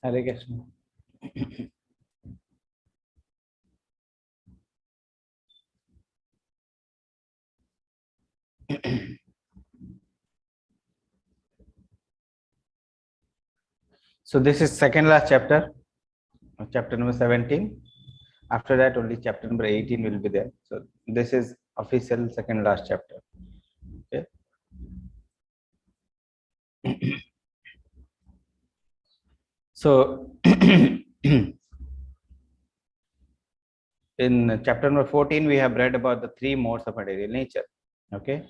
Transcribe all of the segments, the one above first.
Hare Krishna. So this is second last chapter, chapter number 17. After that, only chapter number 18 will be there. So this is official second last chapter. Okay. So in chapter number 14, we have read about the three modes of material nature. Okay.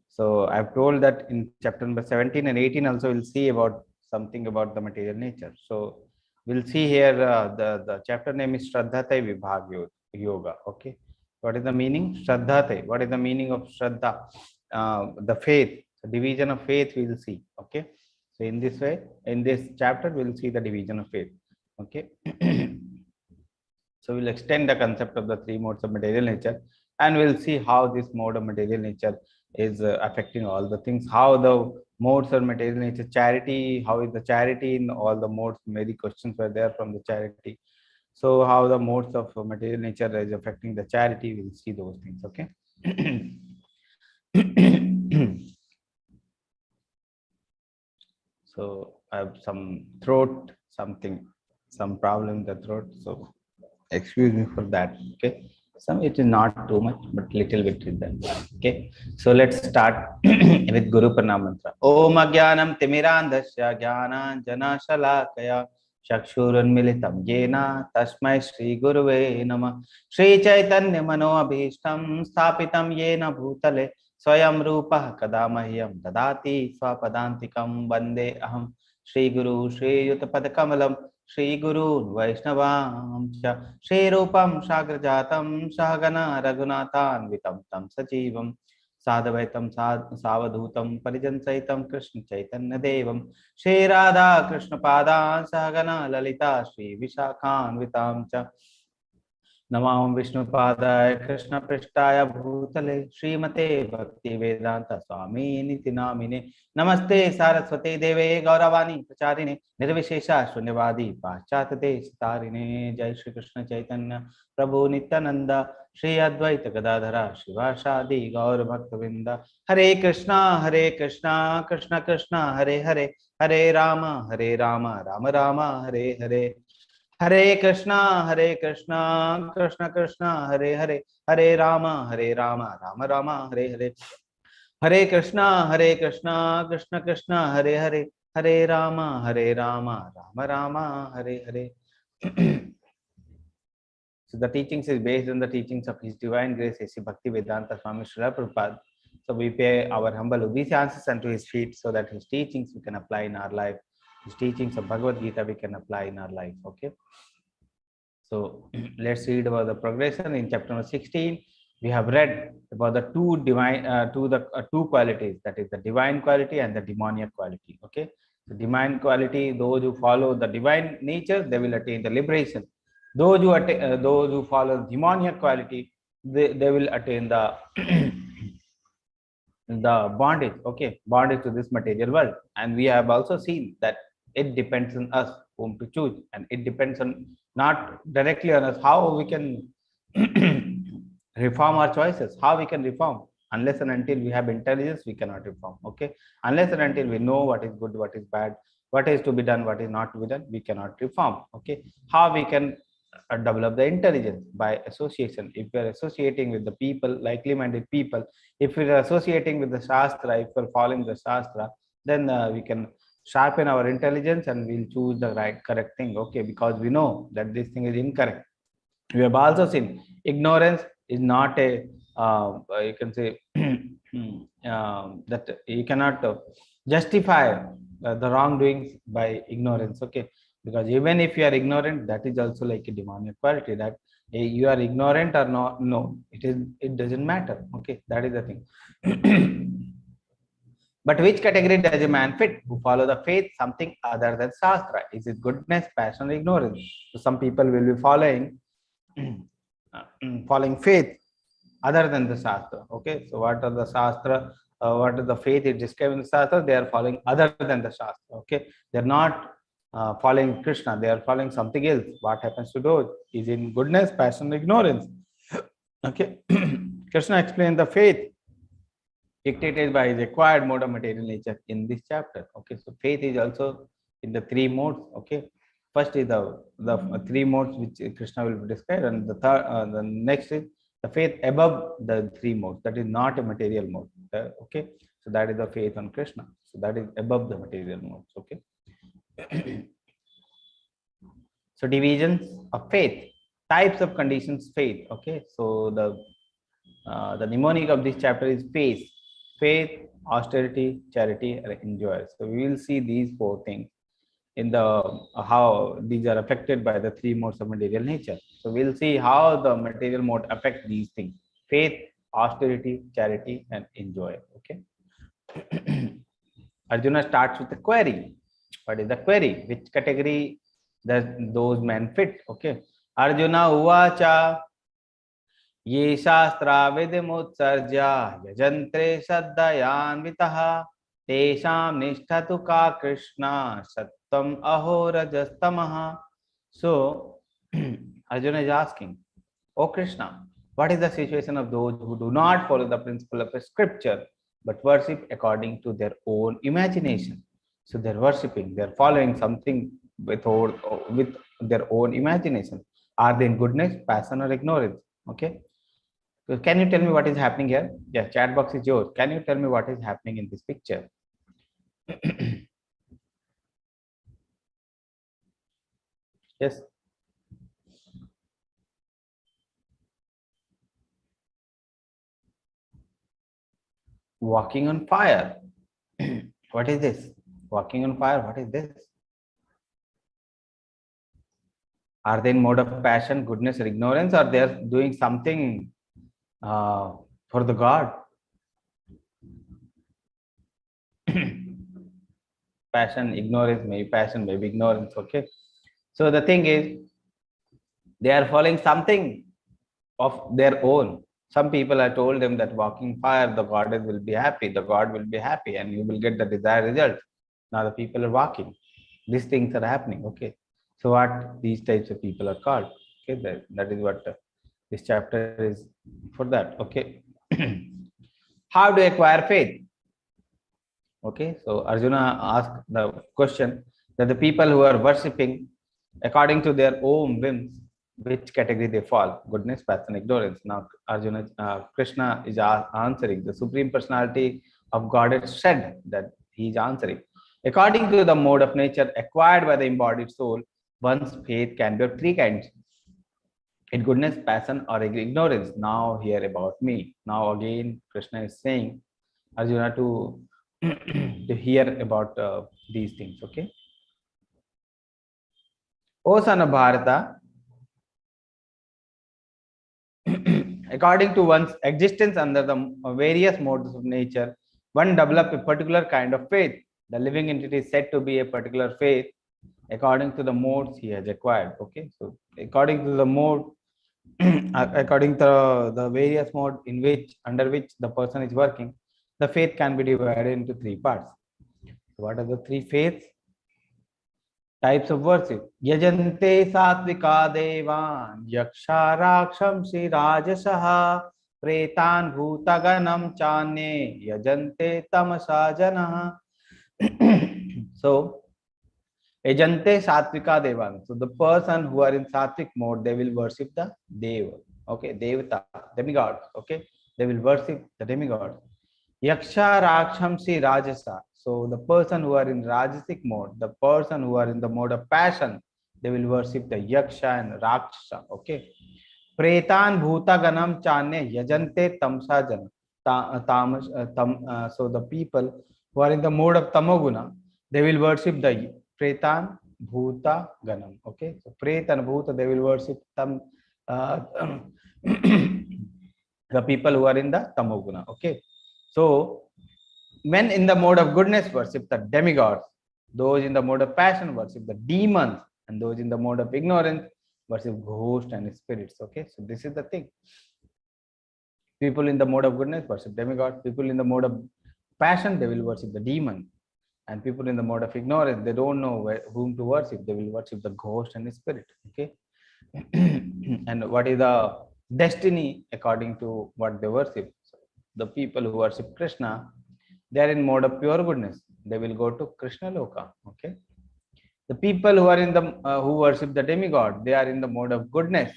So I've told that in chapter number 17 and 18 also we'll see about something about the material nature. So we'll see here the chapter name is Shraddhate Vibhag Yoga. Okay. What is the meaning? Shraddhate. What is the meaning of Shraddha? The faith, the division of faith we will see. Okay. So in this way, in this chapter, we'll see the division of faith. Okay. So we'll extend the concept of the three modes of material nature, and we'll see how this mode of material nature is affecting all the things, how the modes of material nature, charity, how is the charity in all the modes, many questions were there from the charity. So how the modes of material nature is affecting the charity, we'll see those things, okay? So I have some throat, some problem in the throat, so excuse me for that, okay? Some it is not too much, but little bit is that. Okay, so let's start with Guru Pranam mantra. Om Agyanam Timirandasya Jnana Shalakaya Chakshurunmilitam Yena Tasmai Shri Guruve Namah. Shri Chaitanya Mano Abhishtam Sthapitam Yena Bhutale Swayam Rupa Kadamahyam Dadati Swapadantikam Vande Aham Shri Guru Shri Yutapad Shri Guru Vaishnavam Shri Rupam Shagrajatam Sahagana Raghunathan Vitam Tam Sajivam Sadhavaitam Savadhutam Parijansaitam Krishna Chaitanya Devam Shri Radha Krishna Pada Sahagana Lalita Shri Vishakhan Vitam Cha नमां विष्णुपादाय कृष्ण पृष्ठाय भूतले श्रीमते भक्ति वेदांत स्वामी निति नामिने नमस्ते सारस्वती देवे गौरवाणी प्रचारिणे निर्विशेषा शून्यवादी पाश्चात्य देश तारिणे जय श्री कृष्ण चैतन्य प्रभु नित्यानंद श्री अद्वैत गदाधरा शिवासादि गौर भक्तवृंद हरे Krishna Krishna Krishna Hare Hare Hare Ram Ram Ram Hare Hare Hare Krishna, Krishna Krishna, Hare Hare, Hare Rama, Rama Rama, Hare Hare. Hare Krishna, Krishna Krishna, Hare Hare, Hare Rama, Rama Rama, Hare Hare. So the teachings is based on the teachings of His Divine Grace, A.C. Bhaktivedanta Swami Srila Prabhupada. So we pay our humble obeisances unto His feet so that His teachings we can apply in our life. His teachings of Bhagavad Gita we can apply in our life. Okay. So let's read about the progression in chapter number 16. We have read about the two qualities, that is the divine quality and the demoniac quality. Okay, the divine quality, those who follow the divine nature, they will attain the liberation. Those who follow demoniac quality, they will attain the the bondage. Okay, bondage to this material world. And we have also seen that it depends on us whom to choose, and it depends on not directly on us how we can reform our choices, how we can reform. Unless and until we have intelligence, we cannot reform. Okay, unless and until we know what is good, what is bad, what is to be done, what is not to be done, we cannot reform. Okay, how we can develop the intelligence? By association. If we are associating with the people, likely minded people, if we are associating with the shastra, if we are following the shastra, then we can sharpen our intelligence and we'll choose the correct thing. Okay, because we know that this thing is incorrect. We have also seen ignorance is not a you can say that you cannot justify the wrongdoings by ignorance. Okay, because even if you are ignorant, that is also like a demonic quality, that you are ignorant or not, no, it doesn't matter. Okay, that is the thing. But which category does a man fit? Who follow the faith, something other than Shastra? Is it goodness, passion, or ignorance? So some people will be following faith other than the Shastra. Okay, so what are the Shastra? What is the faith it describes in the Shastra? They are following other than the Shastra. Okay, they are not following Krishna, they are following something else. What happens to those? Is in goodness, passion, ignorance. Okay. Krishna explained the faith dictated by his acquired mode of material nature in this chapter. Okay, so faith is also in the three modes. Okay, first is the three modes which Krishna will describe, and the next is the faith above the three modes. That is not a material mode. Okay, so that is the faith on Krishna. So that is above the material modes. Okay. So divisions of faith, types of conditions faith. Okay, so the mnemonic of this chapter is faith, austerity, charity, and joy. So we will see these four things in the how these are affected by the three modes of material nature. So we'll see how the material mode affect these things: faith, austerity, charity, and enjoy. Okay. Arjuna starts with a query. What is the query? Which category does those men fit? Okay. Arjuna uvacha ये शास्त्रा विधिमुत्सर्ज्य यजन्ते श्रद्धयान्वितः तेषां निष्ठा तु का कृष्णा सत्वम अहो रजस्तमः. So Arjuna is asking, "O Krishna, what is the situation of those who do not follow the principle of a scripture but worship according to their own imagination?" So they're worshipping, they're following something with their own imagination. Are they in goodness, passion, or ignorance? Okay. So can you tell me what is happening here? Yeah, chat box is yours. Can you tell me what is happening in this picture? Yes. Walking on fire. What is this? Walking on fire. What is this? Are they in mode of passion, goodness, or ignorance, or they are doing something for the God? Passion, ignorance, maybe passion, maybe ignorance. Okay. So the thing is, they are following something of their own. Some people are told them that walking fire, the goddess will be happy, the God will be happy, and you will get the desired result. Now the people are walking. These things are happening. Okay. So what these types of people are called? Okay, that is what this chapter is for that. Okay. How do you acquire faith? Okay, so Arjuna asked the question that the people who are worshipping according to their own whims, which category they fall: goodness, passion, ignorance. Now Krishna is answering. The Supreme Personality of Godhead said that he is answering. According to the mode of nature acquired by the embodied soul, one's faith can be of three kinds: in goodness, passion, or ignorance. Now hear about me. Now again Krishna is saying Arjuna to to hear about these things. Okay. O son of Bharata, according to one's existence under the various modes of nature, one develop a particular kind of faith. The living entity is said to be a particular faith according to the modes he has acquired. Okay, so according to the mode, according to the various mode in which under which the person is working, the faith can be divided into three parts. What are the three faiths? Types of worship. Yajante satvika devan yaksha rakshamsi rajasaha pretan bhutaganam chanye yajante tamasa janaha. So yajante satvika devan. So the person who are in sattvic mode, they will worship the deva. Okay, devata, demigods. Okay, they will worship the demigods. Yaksha Rakshamsi Rajasa. So the person who are in Rajasic mode, the person who are in the mode of passion, they will worship the Yaksha and Rakshasa. Okay. Pretan Bhuta Ganam Chane Yajante Tamsa Jana. So the people who are in the mode of Tamoguna, they will worship the Pretan Bhuta Ganam. Okay. So Pret and Bhuta, they will worship the people who are in the Tamoguna. Okay. So, men in the mode of goodness worship the demigods, those in the mode of passion worship the demons, and those in the mode of ignorance worship ghosts and spirits. Okay, so this is the thing. People in the mode of goodness worship demigods, people in the mode of passion, they will worship the demon. And people in the mode of ignorance, they don't know whom to worship. They will worship the ghost and the spirit. Okay. And what is the destiny according to what they worship? So the people who worship Krishna, they are in mode of pure goodness. They will go to Krishna Loka. Okay. The people who are in the who worship the demigod, they are in the mode of goodness.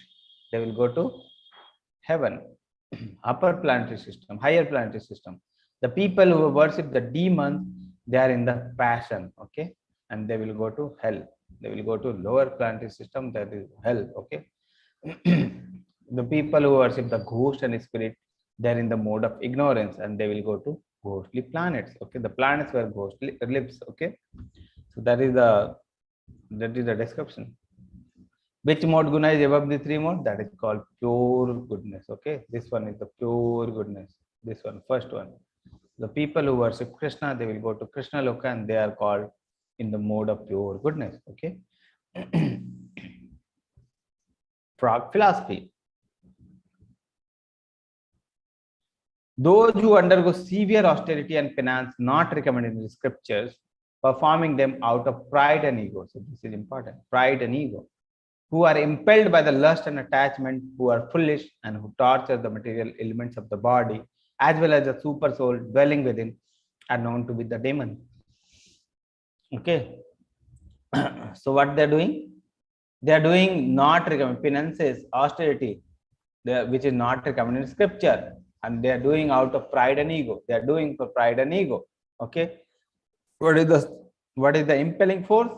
They will go to heaven, upper planetary system, higher planetary system. The people who worship the demons, they are in the passion. Okay, and they will go to hell. They will go to lower planetary system, that is hell. Okay. The people who worship the ghost and spirit, they are in the mode of ignorance, and they will go to ghostly planets. Okay, the planets where ghost lives. Okay, so that is the description. Which mode guna is above the three mode? That is called pure goodness. Okay, this one is the pure goodness. This one, first one. The people who worship Krishna, they will go to Krishna Loka, and they are called in the mode of pure goodness. Okay. Frog philosophy. Those who undergo severe austerity and penance not recommended in the scriptures, performing them out of pride and ego. So this is important. Pride and ego. Who are impelled by the lust and attachment, who are foolish and who torture the material elements of the body, as well as the super soul dwelling within, are known to be the demon. Okay. So what they're doing? They are doing not recommended penances, austerity, which is not recommended in scripture, and they are doing out of pride and ego. They are doing for pride and ego. Okay. What is the impelling force?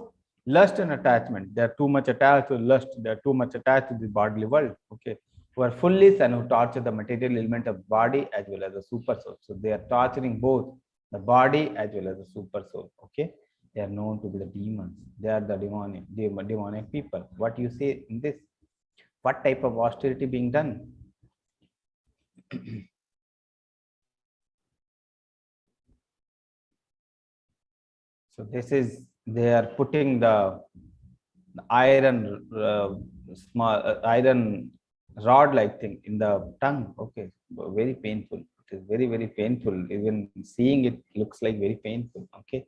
Lust and attachment. They are too much attached to lust. They are too much attached to the bodily world. Okay. Who are foolish and who torture the material element of body as well as the super soul. So they are torturing both the body as well as the super soul. Okay. They are known to be the demons. They are the demonic people. What you say in this? What type of austerity being done? So this is, they are putting the iron iron rod like thing in the tongue. Okay, very painful. It is very, very painful. Even seeing it looks like very painful. Okay,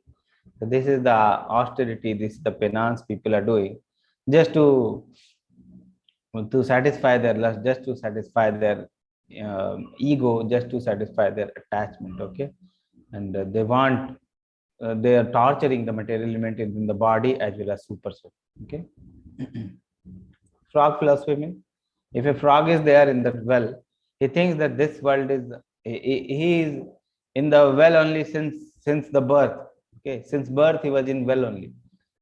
so this is the austerity. This is the penance people are doing just to satisfy their lust, just to satisfy their ego, just to satisfy their attachment. Okay, and they want they are torturing the material element in the body as well as super soul. Okay. Frog philosophy means, if a frog is there in the well, he thinks that this world is, he is in the well only since the birth. Okay, since birth he was in well only.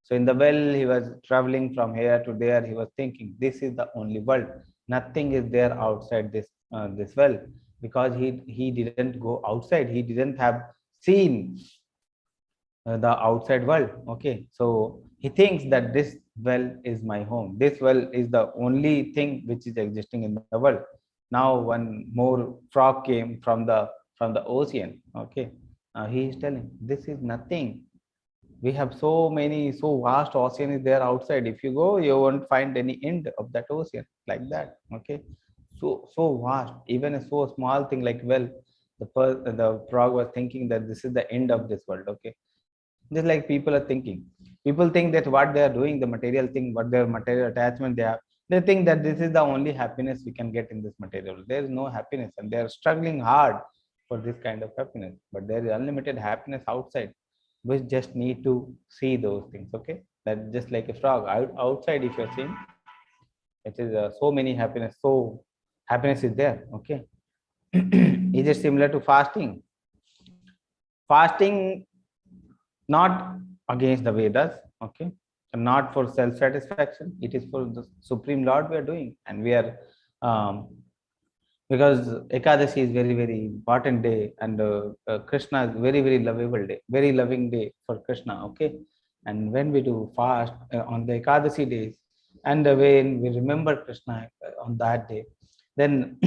So in the well he was traveling from here to there. He was thinking this is the only world. Nothing is there outside this well, because he didn't go outside. He didn't have seen the outside world. Okay, so he thinks that this well is my home. This well is the only thing which is existing in the world. Now one more frog came from the ocean. Okay, he is telling this is nothing. We have so vast ocean is there outside. If you go, you won't find any end of that ocean, like that. Okay, so vast. Even a so small thing like well, the frog was thinking that this is the end of this world. Okay, just like people are thinking. People think that what they are doing, the material thing, what their material attachment they have, they think that this is the only happiness we can get in this material. There is no happiness, and they are struggling hard for this kind of happiness. But there is unlimited happiness outside. We just need to see those things. Okay, that just like a frog outside, if you're seeing, it is so many happiness. So happiness is there. Okay, is it similar to fasting? Fasting not against the Vedas, okay, and not for self-satisfaction. It is for the Supreme Lord we are doing, and we are because Ekadashi is very, very important day, and Krishna is very, very lovable day, very loving day for Krishna. Okay, and when we do fast on the Ekadashi days, and when we remember Krishna on that day, then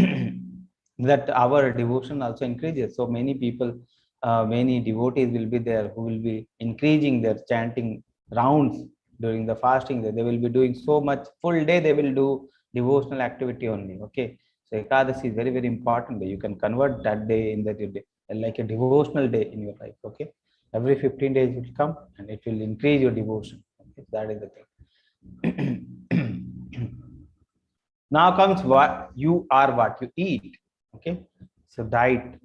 that our devotion also increases. So many people, many devotees will be there who will be increasing their chanting rounds during the fasting. They will be doing so much full day. They will do devotional activity only. Okay, so Ekadashi is very, very important day. You can convert that day in that day like a devotional day in your life. Okay, Every 15 days it will come and it will increase your devotion. Okay? That is the thing. Now comes what you are, what you eat. Okay. So diet.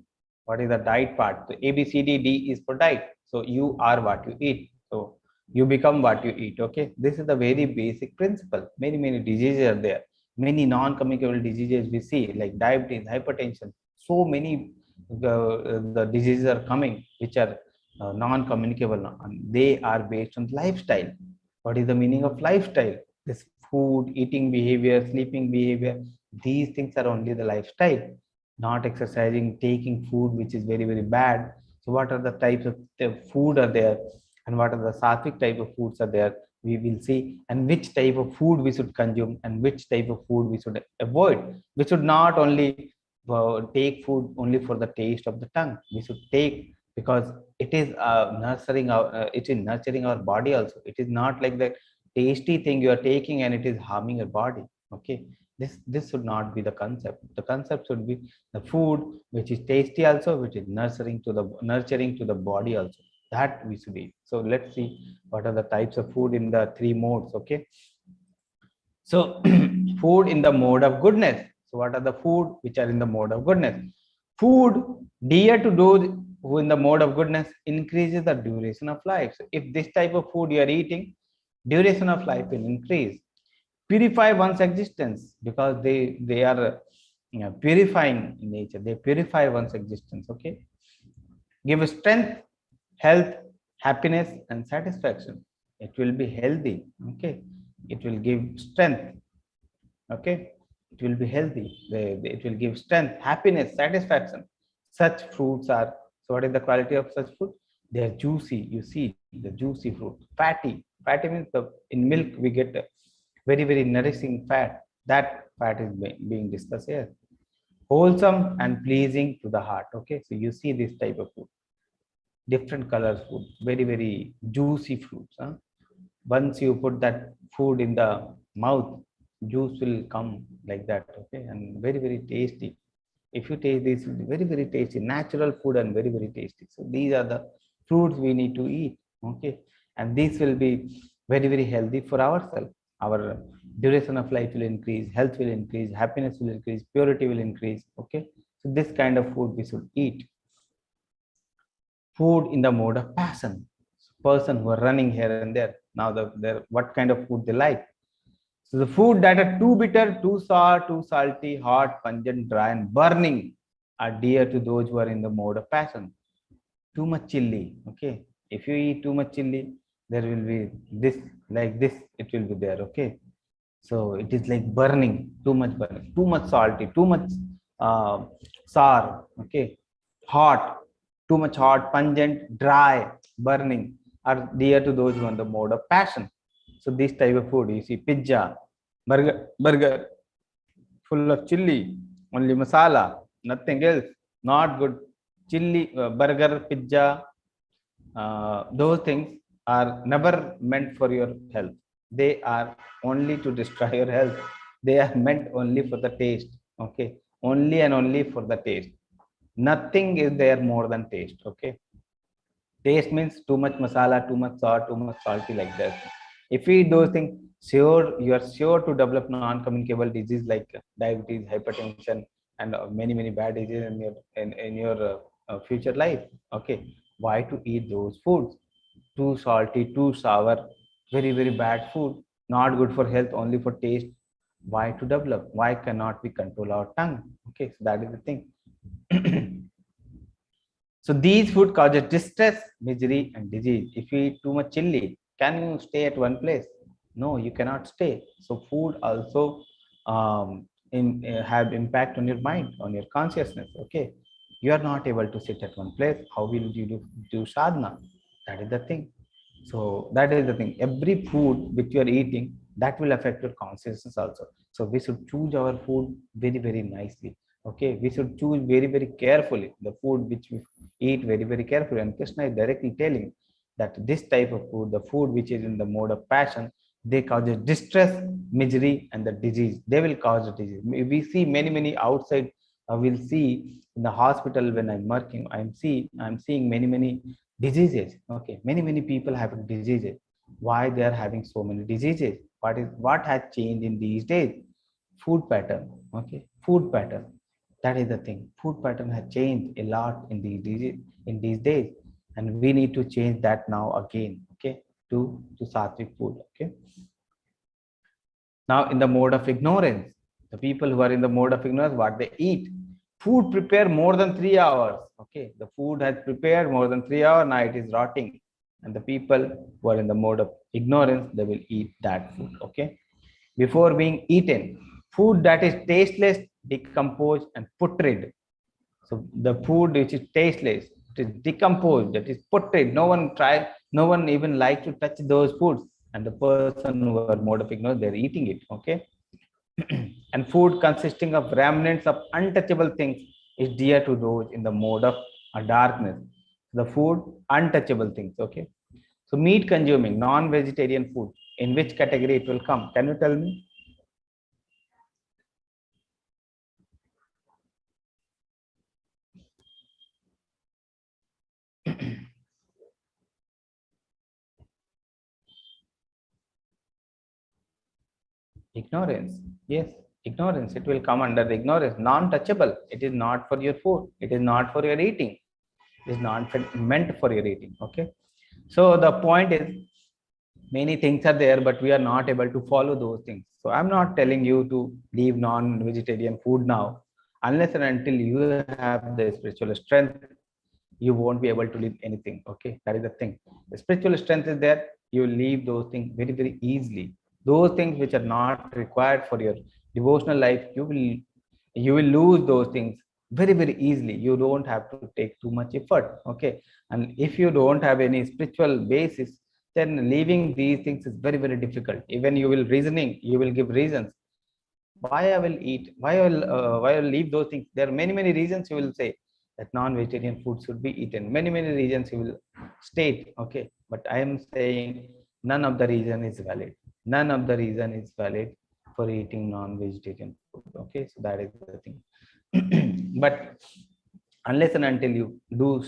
What is the diet part? So A, B, C, D, D is for diet. So you are what you eat. So you become what you eat. Okay. This is the very basic principle. Many diseases are there. Many non-communicable diseases we see, like diabetes, hypertension. So many the diseases are coming which are non-communicable now, and they are based on lifestyle. What is the meaning of lifestyle? This food, eating behavior, sleeping behavior, these things are only the lifestyle, not exercising, taking food which is very bad. So what are the types of the food are there, and what are the sattvic type of foods are there, we will see, and which type of food we should consume and which type of food we should avoid. We should not only take food only for the taste of the tongue. We should take because it is nurturing our body also. It is not like the tasty thing you are taking and it is harming your body. Okay, this should not be the concept. The concept should be the food which is tasty also, which is nurturing to the body also, that we should eat. So let's see what are the types of food in the three modes. Okay, so food in the mode of goodness. So what are the food which are in the mode of goodness? Food dear to those who in the mode of goodness increases the duration of life. So if this type of food you are eating, duration of life will increase. Purify one's existence, because they are purifying in nature. They purify one's existence. Okay, give strength, health, happiness, and satisfaction. It will be healthy. Okay, it will give strength. Okay, it will be healthy. It will give strength, happiness, satisfaction. Such fruits are, so what is the quality of such food? They are juicy. You see the juicy fruit. Fatty means the in milk we get very nourishing fat. That fat is being discussed here. Wholesome and pleasing to the heart. Okay, so you see this type of food, different colors food, very juicy fruits, huh? Once you put that food in the mouth, juice will come like that. Okay, and very tasty. If you taste this, very tasty, natural food and very tasty. So these are the fruits we need to eat. Okay, and this will be very healthy for ourselves. Our duration of life will increase, health will increase, happiness will increase, purity will increase. Okay, so this kind of food we should eat. Food in the mode of passion. Person who are running here and there, now what kind of food they like. So the food that are too bitter, too sour, too salty, hot, pungent, dry, and burning are dear to those who are in the mode of passion. Too much chili. Okay, if you eat too much chili, there will be this, like this it will be there. Okay, so it is like burning, too much burning, too much salty, too much uh, sour. Okay, hot, too much hot, pungent, dry, burning are dear to those who are in the mode of passion. So this type of food, you see pizza, burger full of chili, only masala, nothing else, not good. Chili, burger, pizza, those things are never meant for your health. They are only to destroy your health. They are meant only for the taste. Okay, only and only for the taste. Nothing is there more than taste. Okay, taste means too much masala, too much sour, too much salty, like that. If we eat those things, sure you are sure to develop non-communicable disease like diabetes, hypertension, and many bad diseases in your future life. Okay, why to eat those foods? Too salty, too sour, very bad food, not good for health, only for taste. Why to develop? Why cannot we control our tongue? Okay, so that is the thing. So these food causes distress, misery, and disease. If you eat too much chili, can you stay at one place? No, you cannot stay. So food also have impact on your mind, on your consciousness. Okay, you are not able to sit at one place. How will you do sadhana? That is the thing. So that is the thing. Every food which you are eating, that will affect your consciousness also. So we should choose our food very nicely. Okay, we should choose very carefully the food which we eat, very carefully. And Krishna is directly telling that this type of food, the food which is in the mode of passion, they cause distress, misery, and the disease. They will cause disease. We see many outside. We'll see in the hospital when I'm working. I'm seeing many Diseases. Okay, many people having diseases. Why they are having so many diseases? What has changed in these days? Food pattern. Okay, food pattern. That is the thing. Food pattern has changed a lot in these days, and we need to change that now again. Okay, to sattvic food. Okay. Now, in the mode of ignorance, the people who are in the mode of ignorance, what they eat, food prepare more than 3 hours. Okay, the food has prepared more than 3 hours. Now it is rotting, and the people who are in the mode of ignorance, they will eat that food. Okay, before being eaten, food that is tasteless, decomposed, and putrid. So the food which is tasteless, it is decomposed, that is putrid. No one even like to touch those foods. And the person who are mode of ignorance, they're eating it. Okay. And food consisting of remnants of untouchable things is dear to those in the mode of darkness. The food, untouchable things. Okay. So meat consuming, non-vegetarian food, in which category it will come? Can you tell me? Ignorance. Yes, ignorance. It will come under the ignorance. Non-touchable. It is not for your food. It is not for your eating. It is not meant for your eating. Okay. So the point is, many things are there, but we are not able to follow those things. So I'm not telling you to leave non-vegetarian food now, unless and until you have the spiritual strength. You won't be able to leave anything. Okay, that is the thing. The spiritual strength is there. You leave those things very easily. Those things which are not required for your devotional life, you will lose those things very easily. You don't have to take too much effort. Okay, and if you don't have any spiritual basis, then leaving these things is very difficult. Even you will reasoning, you will give reasons why I will eat, why I will leave those things. There are many reasons you will say that non-vegetarian food should be eaten. Many reasons you will state. Okay, but I am saying none of the reason is valid. None of the reason is valid for eating non-vegetarian food. Okay, so that is the thing. But unless and until you do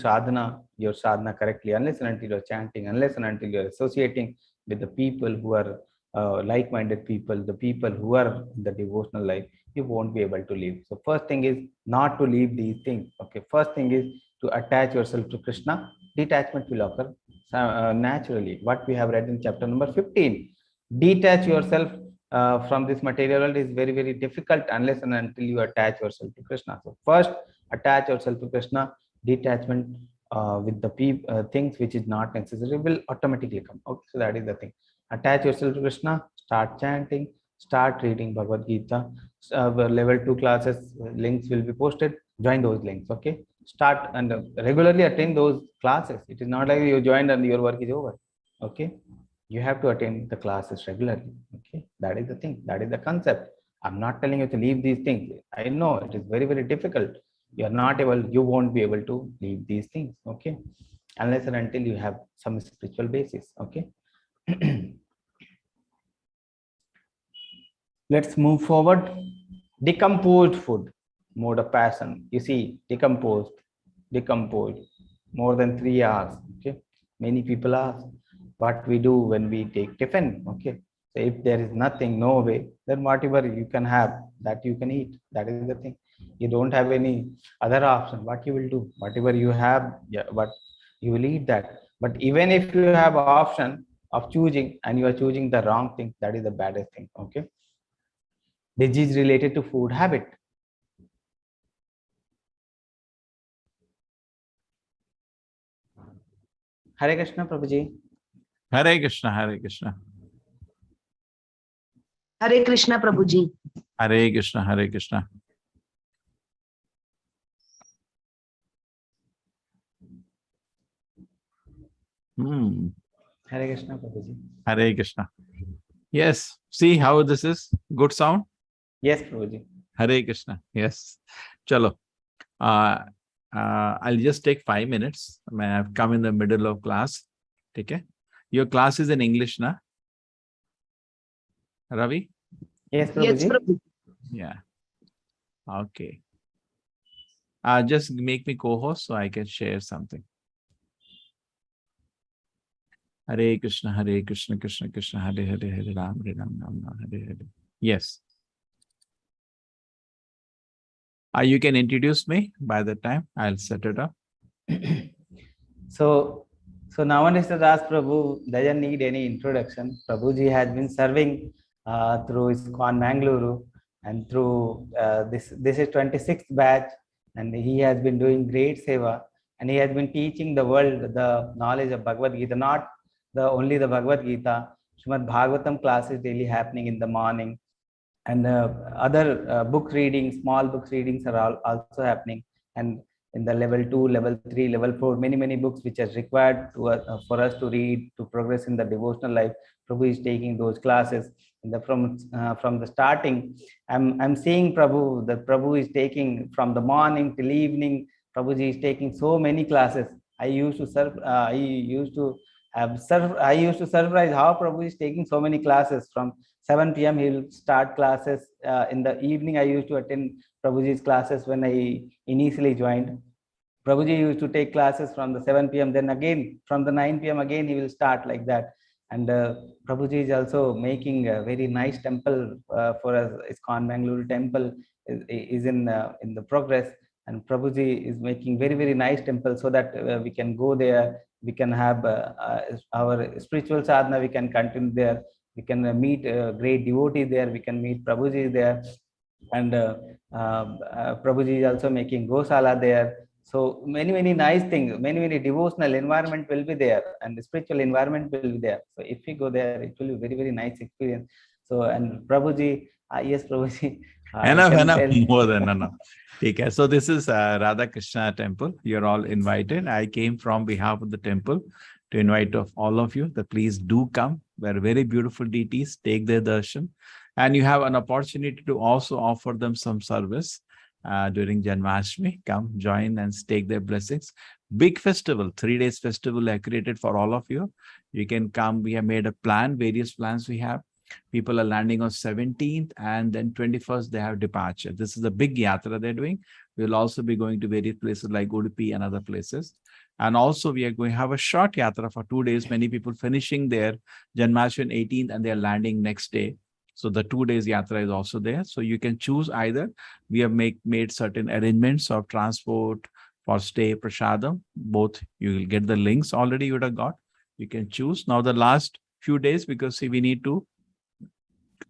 your sadhana correctly, unless and until you're chanting, unless and until you're associating with the people who are like-minded people, the people who are in the devotional life, you won't be able to live. So first thing is not to leave these things. Okay, first thing is to attach yourself to Krishna. Detachment will occur naturally. What we have read in chapter number 15. Detach yourself from this material world is very difficult unless and until you attach yourself to Krishna. So first, attach yourself to Krishna. Detachment with the things which is not necessary will automatically come. Okay, so that is the thing. Attach yourself to Krishna. Start chanting. Start reading Bhagavad Gita. Level 2 classes links will be posted. Join those links. Okay. Start and regularly attend those classes. It is not like you joined and your work is over. Okay. You have to attend the classes regularly. Okay, that is the thing. That is the concept. I'm not telling you to leave these things. I know it is very difficult. You won't be able to leave these things. Okay, unless and until you have some spiritual basis. Okay. Let's move forward. Decomposed food, mode of passion. You see, decomposed, more than 3 hours. Okay, many people ask what we do when we take tiffin. Okay, so if there is nothing, no way, then whatever you can have, that you can eat. That is the thing. You don't have any other option. What you will do? Whatever you have, yeah, but you will eat that. But even if you have option of choosing and you are choosing the wrong thing, that is the baddest thing. Okay, disease related to food habit. Hare Krishna, Prabhuji. Hare Krishna, Hare Krishna. Hare Krishna, Prabhuji. Hare Krishna, Hare Krishna. Hare Krishna, Prabhuji. Hare Krishna. Yes, see how this is? Good sound? Yes, Prabhuji. Hare Krishna. Yes. Chalo. I'll just take 5 minutes. I have come in the middle of class. Okay. Your class is in English, na? Ravi? Yes, Prabhuji. Yes, Prabhuji. Yeah. Okay. Just make me co-host so I can share something. Hare Krishna, Krishna Krishna, Hare Hare, Hare Ram, Ram Ram, Hare Hare. Yes. You can introduce me. By the time I'll set it up. So nowadays the Das Prabhu doesn't need any introduction. Prabhuji has been serving through ISKCON Mangaluru, and through this is 26th batch, and he has been doing great seva, and he has been teaching the world the knowledge of Bhagavad Gita, not only the Bhagavad Gita. Srimad Bhagavatam classes daily happening in the morning, and other book readings, small book readings are also happening, and in the level 2, level 3, level 4, many books which are required to for us to read to progress in the devotional life. Prabhu is taking those classes. From the starting, I'm seeing Prabhu, that Prabhu is taking from the morning till evening. Prabhuji is taking so many classes. I used to surprise how Prabhu is taking so many classes. From 7 p.m. he will start classes. In the evening, I used to attend Prabhuji's classes when I initially joined. Prabhuji used to take classes from the 7 p.m. Then again, from the 9 p.m. again, he will start like that. And Prabhuji is also making a very nice temple for us. ISKCON Mangaluru temple is in the progress. And Prabhuji is making very nice temple, so that we can go there. We can have our spiritual sadhana. We can continue there. We can meet great devotee there. We can meet Prabhuji there. And Prabhuji is also making Gosala there. So many nice things, many devotional environment will be there, and the spiritual environment will be there. So if we go there, it will be very nice experience. So, and Prabhuji, yes, Prabhuji. Enough, more than enough. Okay, so this is Radha Krishna temple. You're all invited. I came from behalf of the temple to invite all of you that please do come. They're very beautiful deities. Take their darshan. And you have an opportunity to also offer them some service during Janmashtami. Come, join and take their blessings. Big festival, 3 days festival I created for all of you. You can come. We have made a plan, various plans we have. People are landing on 17th, and then 21st they have departure. This is a big yatra they're doing. We'll also be going to various places like Udupi and other places. And also we are going to have a short yatra for 2 days. Many people finishing their Janmashtami 18th and they're landing next day. So the 2 days yatra is also there. So you can choose either. We have made certain arrangements of transport for stay, prasadam. Both you will get the links already you would have got. You can choose. Now the last few days, because see, we need to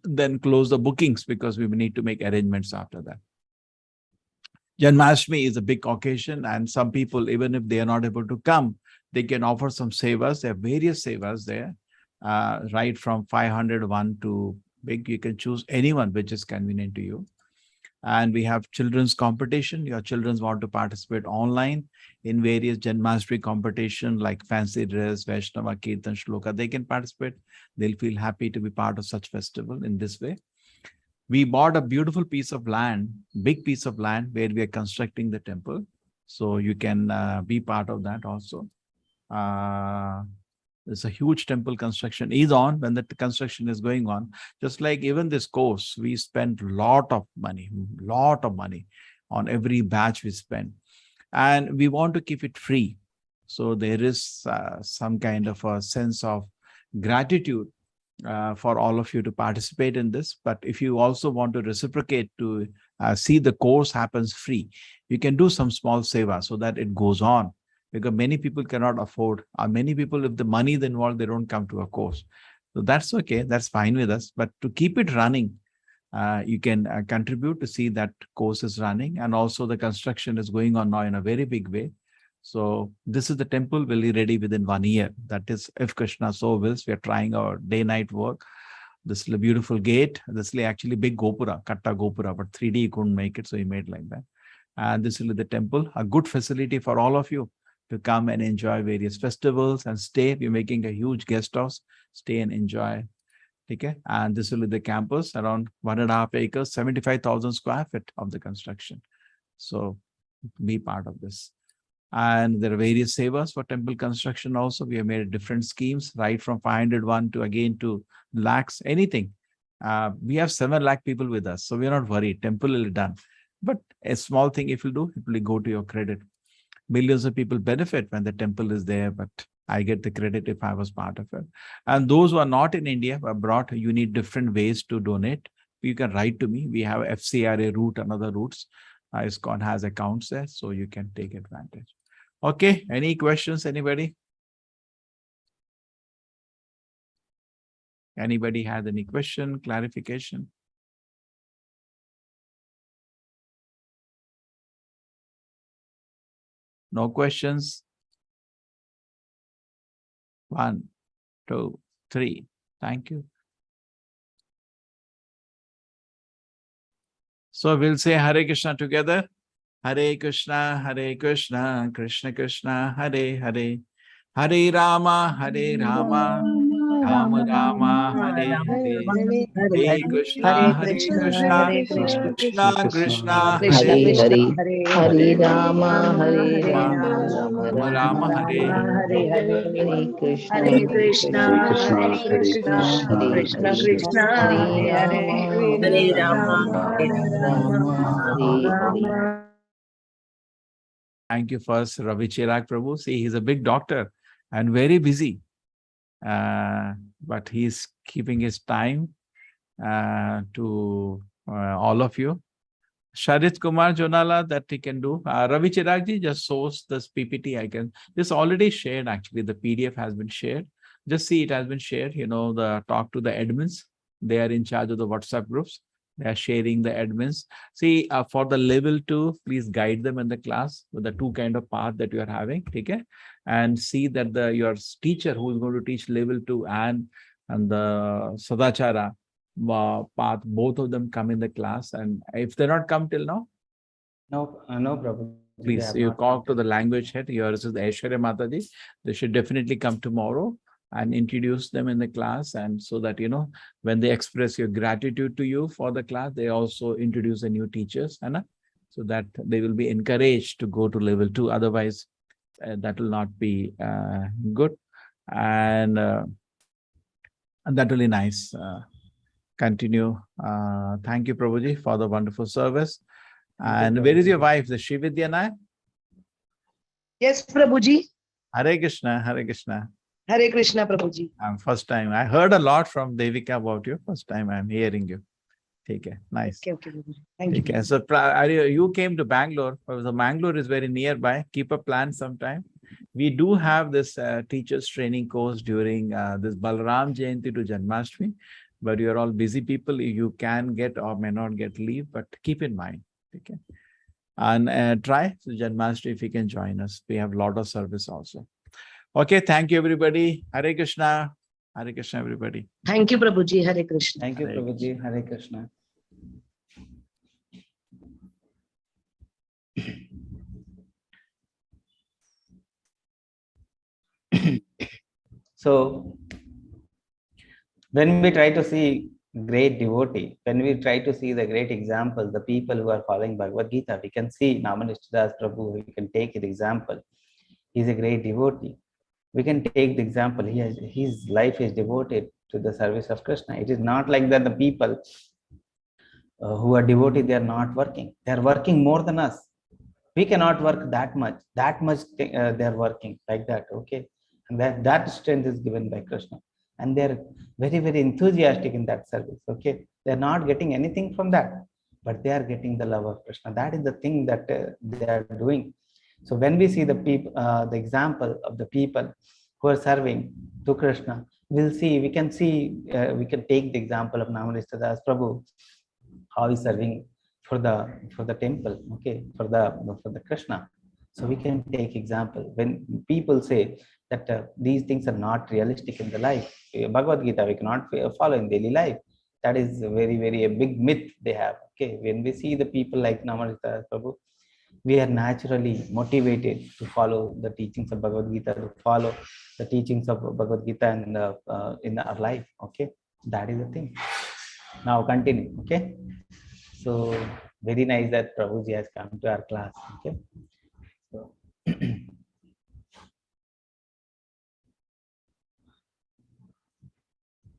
then close the bookings because we need to make arrangements after that. Janmashtami is a big occasion, and some people, even if they are not able to come, they can offer some sevas. There are various sevas there, right from 501 to big. You can choose anyone which is convenient to you. And we have children's competition. Your children want to participate online in various Janmashtami competition like fancy dress, Vaishnava, Kirtan, Shloka. They can participate. They'll feel happy to be part of such festival in this way. We bought a beautiful piece of land, big piece of land where we are constructing the temple. So you can be part of that also. There's a huge temple construction is on when the construction is going on. Just like even this course, we spent a lot of money on every batch we spend. And we want to keep it free. So there is some kind of a sense of gratitude for all of you to participate in this. But if you also want to reciprocate to see the course happens free, you can do some small seva so that it goes on. Because many people cannot afford, many people, if the money is involved, they don't come to a course. So that's okay. That's fine with us. But to keep it running, you can contribute to see that course is running. And also the construction is going on now in a very big way. So this is the temple will be ready within 1 year. That is, if Krishna so wills, we are trying our day-night work. This is a beautiful gate. This is actually big Gopura, Katta Gopura, but 3D couldn't make it. So he made like that. And this is the temple, a good facility for all of you to come and enjoy various festivals and stay. We're making a huge guest house, stay and enjoy. Okay. And this will be the campus, around 1.5 acres, 75,000 square feet of the construction. So be part of this. And there are various savers for temple construction also. We have made different schemes, right from 501 to again to lakhs, anything. We have 7 lakh people with us. So we're not worried. Temple will be done. But a small thing if you do, it will go to your credit. Millions of people benefit when the temple is there, but I get the credit if I was part of it. And those who are not in India, abroad, you need different ways to donate. You can write to me. We have FCRA route and other routes. ISKCON has accounts there, so you can take advantage. Okay, any questions, anybody? Anybody had any question, clarification? No questions? 1, 2, 3. Thank you. So we'll say Hare Krishna together. Hare Krishna, Krishna Krishna, Hare Hare. Hare Rama, Rama Rama, Hare Hare. Hare Krishna, Krishna Krishna Krishna, Krishna Hare Krishna Hare. Hare Hare Hare Rama, Hare Rama Rama, Rama Rama, Hare. Hare Hare Hare Krishna, Hare Krishna Krishna Hare Krishna Hare Krishna Hare, Krishna Hare Hare Rama, Hare Hare Hare Rama Rama, Hare Rama Hare Hare. Thank you first, Ravi Chirag Prabhu. See, he's a big doctor and very busy. But he's keeping his time to all of you. Sharit Kumar Jonala, that he can do. Ravi Chiragji, just source this PPT. I can. This already shared, actually. The PDF has been shared. Just see it has been shared. You know, talk to the admins. They are in charge of the WhatsApp groups. They are sharing the admins. See, for the level 2, please guide them in the class with the 2 kind of path that you are having. Okay? And see that your teacher who is going to teach level 2 and the Sadachara path, both of them come in the class. And if they're not come till now, no problem. Please, you talk to the language head. Yours is the Aishwarya Mataji. They should definitely come tomorrow and introduce them in the class. And so that, when they express your gratitude to you for the class, they also introduce the new teachers. So that they will be encouraged to go to level 2. Otherwise, that will not be good. And that will be nice. Continue. Thank you, Prabhuji, for the wonderful service. And where is your wife, the Shividya Nai? Yes, Prabhuji. Hare Krishna, Hare Krishna. Hare Krishna, Prabhuji. First time. I heard a lot from Devika about you. First time I'm hearing you. Take care. Nice. Okay, Prabhuji. Thank you. Okay. So you came to Bangalore. So Mangalore is very nearby. Keep a plan sometime. We do have this teachers training course during this Balaram Jayanti to Janmashtami. But you're all busy people. You can get or may not get leave, but keep in mind. Okay. And try so Janmashtami if you can join us. We have a lot of service also. Okay. Thank you, everybody. Hare Krishna. Hare Krishna, everybody. Thank you, Prabhuji. Hare Krishna. Thank you, Prabhuji. Hare Krishna. So, when we try to see great devotee, when we try to see the great example, the people who are following Bhagavad Gita, we can see Namanishtadas Prabhu, we can take his example. He's a great devotee. We can take the example, his life is devoted to the service of Krishna. It is not like that the people who are devoted, they are not working. They are working more than us. We cannot work that much they are working like that, okay? And that strength is given by Krishna. And they're very, very enthusiastic in that service, okay? They're not getting anything from that, but they are getting the love of Krishna. That is the thing that they are doing. So when we see the people, the example of the people who are serving to Krishna, we can take the example of Namanishtadas Prabhu, how he's serving for the temple, okay, for the Krishna. So we can take example when people say that these things are not realistic in the life. Bhagavad Gita we cannot follow in daily life. That is very, very a big myth they have. Okay, when we see the people like Namanishtadas Prabhu, we are naturally motivated to follow the teachings of Bhagavad Gita, to follow the teachings of Bhagavad Gita in our life. Okay, that is the thing. Now continue. Okay, so very nice that Prabhuji has come to our class. Okay, so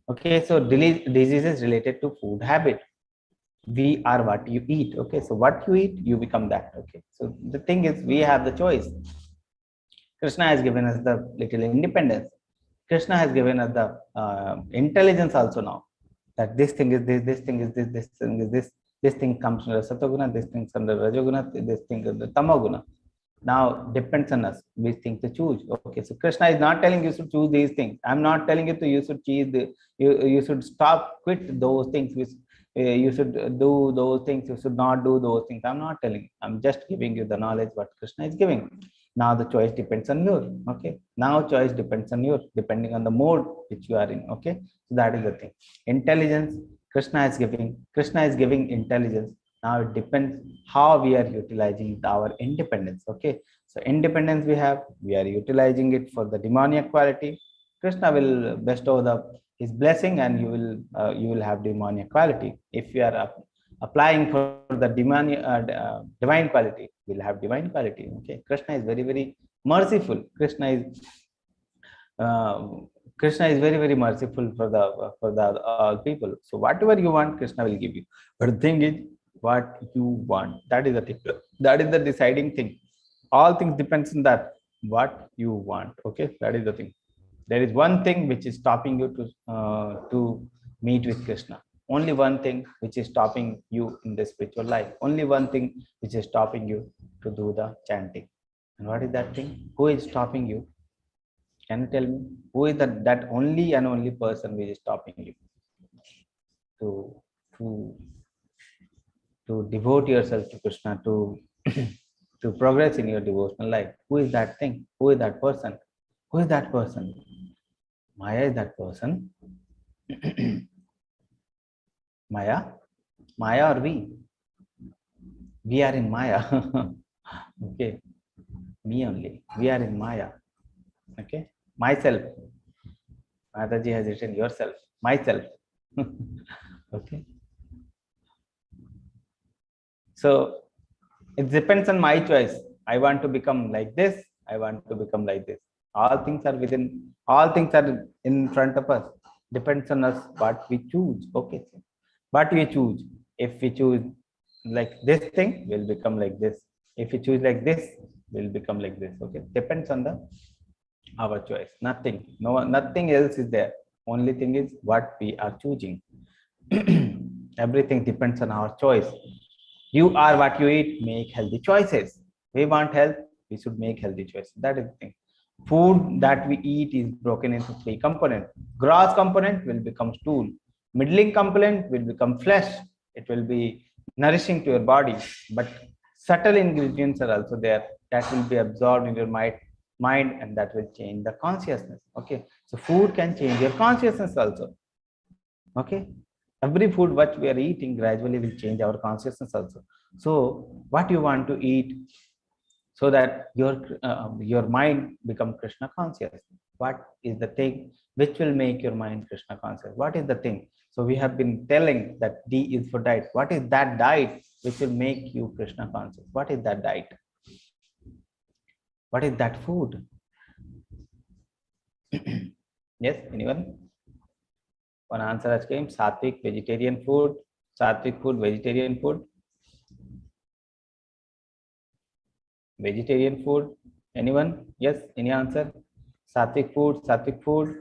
okay, so diseases related to food habit. We are what you eat. Okay, so what you eat, you become that. Okay, so the thing is, we have the choice. Krishna has given us the little independence. Krishna has given us the intelligence also now, that this thing is this thing is this thing is this thing comes under Satoguna, this thing comes under Rajoguna, this thing is under Tamoguna. Now depends on us which thing to choose. Okay, so Krishna is not telling you should choose these things. I'm not telling you to you should choose you should quit those things which you should do those things, you should not do those things. I'm not telling you. I'm just giving you the knowledge what Krishna is giving. Now the choice depends on you. Okay, now choice depends on you, depending on the mode which you are in. Okay, so that is the thing. Intelligence Krishna is giving intelligence. Now it depends how we are utilizing our independence. Okay, so independence we are utilizing it for the demoniac quality. Krishna will bestow his blessing, and you will have demoniac quality. If you are applying for the divine quality, we'll have divine quality. Okay, Krishna is very, very merciful. Krishna is very, very merciful for the people. So whatever you want, Krishna will give you. But the thing is, what you want, that is the thing. That is the deciding thing. All things depends on that. What you want. Okay, that is the thing. There is one thing which is stopping you to meet with Krishna. Only one thing which is stopping you in the spiritual life. Only one thing which is stopping you to do the chanting. And what is that thing? Who is stopping you? Can you tell me? Who is that only and only person which is stopping you to devote yourself to Krishna, to progress in your devotional life? Who is that thing? Who is that person? Who is that person? Maya is that person. Maya or we? We are in Maya. Okay, me only. We are in Maya. Okay, myself. Mataji has written yourself, myself. Okay. So it depends on my choice. I want to become like this. I want to become like this. All things are in front of us. Depends on us what we choose. Okay. What we choose. If we choose like this thing, we'll become like this. If we choose like this, we'll become like this. Okay. Depends on our choice. Nothing else is there. Only thing is what we are choosing. Everything depends on our choice. You are what you eat. Make healthy choices. We want health, we should make healthy choices. That is the thing. Food that we eat is broken into 3 components. Gross component will become stool. Middling component will become flesh. It will be nourishing to your body. But subtle ingredients are also there that will be absorbed in your mind, and that will change the consciousness. Okay, so food can change your consciousness also. Okay, every food what we are eating gradually will change our consciousness also. So what you want to eat, so that your mind become Krishna conscious. What is the thing which will make your mind Krishna conscious? What is the thing? So we have been telling that D is for diet. What is that diet which will make you Krishna conscious? What is that diet? What is that food? Yes, anyone? One answer has came. Sattvic, vegetarian food. Sattvic food, vegetarian food. Vegetarian food. Anyone? Yes, any answer? Sattvic food, Sattvic food.